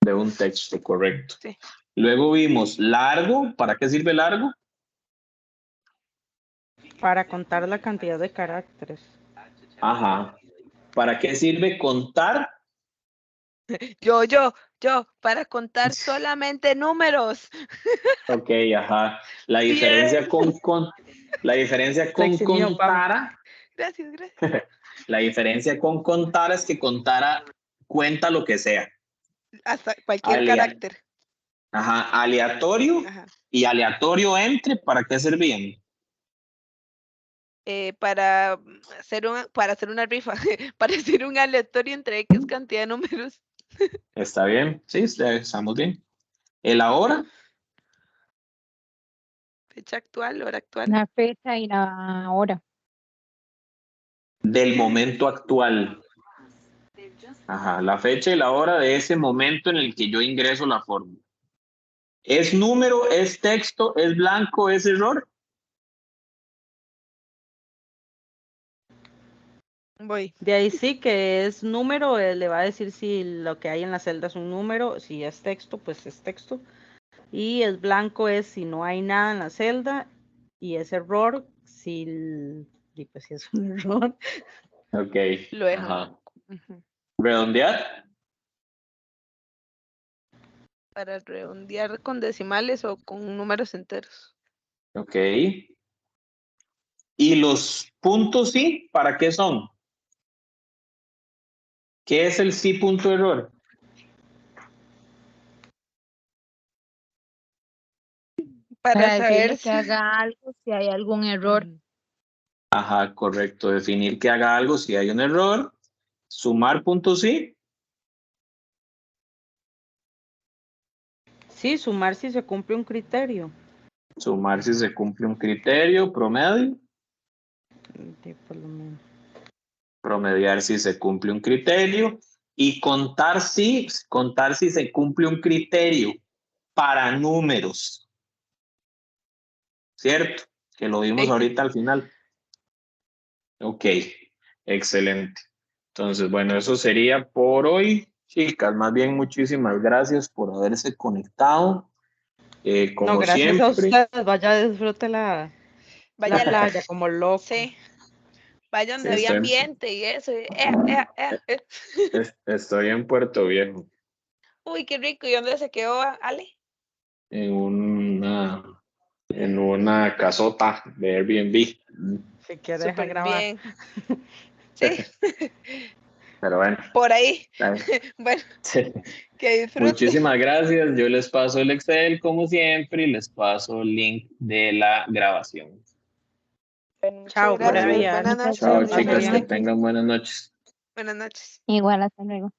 De un texto, correcto. Sí. Luego vimos largo. ¿Para qué sirve largo? Para contar la cantidad de caracteres. Ajá. ¿Para qué sirve contar? Yo, para contar solamente números. Ok, ajá. La diferencia la diferencia con Sexy mío, Pam. contara, Gracias, gracias. la diferencia con contara es que contara cuenta lo que sea. Hasta cualquier Alea- carácter. Ajá, aleatorio Ajá. y aleatorio entre, ¿para qué servían? Para hacer una rifa, para hacer un aleatorio entre X cantidad de números. ¿Está bien? Sí, estamos bien. ¿El ahora? Fecha actual, hora actual. La fecha y la hora. Del momento actual. Ajá, la fecha y la hora de ese momento en el que yo ingreso la fórmula. ¿Es número, es texto, es blanco, es error? Voy. De ahí sí que es número, le va a decir si lo que hay en la celda es un número, si es texto, pues es texto. Y el blanco es si no hay nada en la celda. Y es error y pues si es un error. Ok. Lo dejo. Ajá. Ujú. ¿Redondear? Para redondear con decimales o con números enteros. Ok. ¿Y los puntos sí? ¿Para qué son? ¿Qué es el sí punto error? Para decirle saber que haga algo si hay algún error. Ujú. Ajá, correcto. Definir que haga algo si hay un error. Sumar puntos sí. Sí, sumar si se cumple un criterio. Sumar si se cumple un criterio. Promedio. Por lo menos. Promediar si se cumple un criterio. Y contar si se cumple un criterio para números. ¿Cierto? Que lo vimos Sí. ahorita al final. Ok, excelente. Entonces, bueno, eso sería por hoy, chicas. Más bien, muchísimas gracias por haberse conectado. No, Como gracias a siempre. ustedes. Vaya, disfrute la Vaya playa como loco. Sí. Vaya donde había Estoy, ambiente y eso. estoy en Puerto Viejo, Uy, qué rico. ¿Y dónde se quedó Ale? en una casota de Airbnb. Si quiere deja Súper grabar. bien. Sí, Pero bueno, por ahí. eh, Bueno, que disfrute. muchísimas gracias. Yo les paso el Excel como siempre y les paso el link de la grabación. Bueno, muchas Chao, pura gracias. Vale. vida. Buenas Muchas noches. Chao, La Dios pase gracias. chicas, los que bien. tenga. tengan buenas noches. Buenas noches. Igual, hasta luego.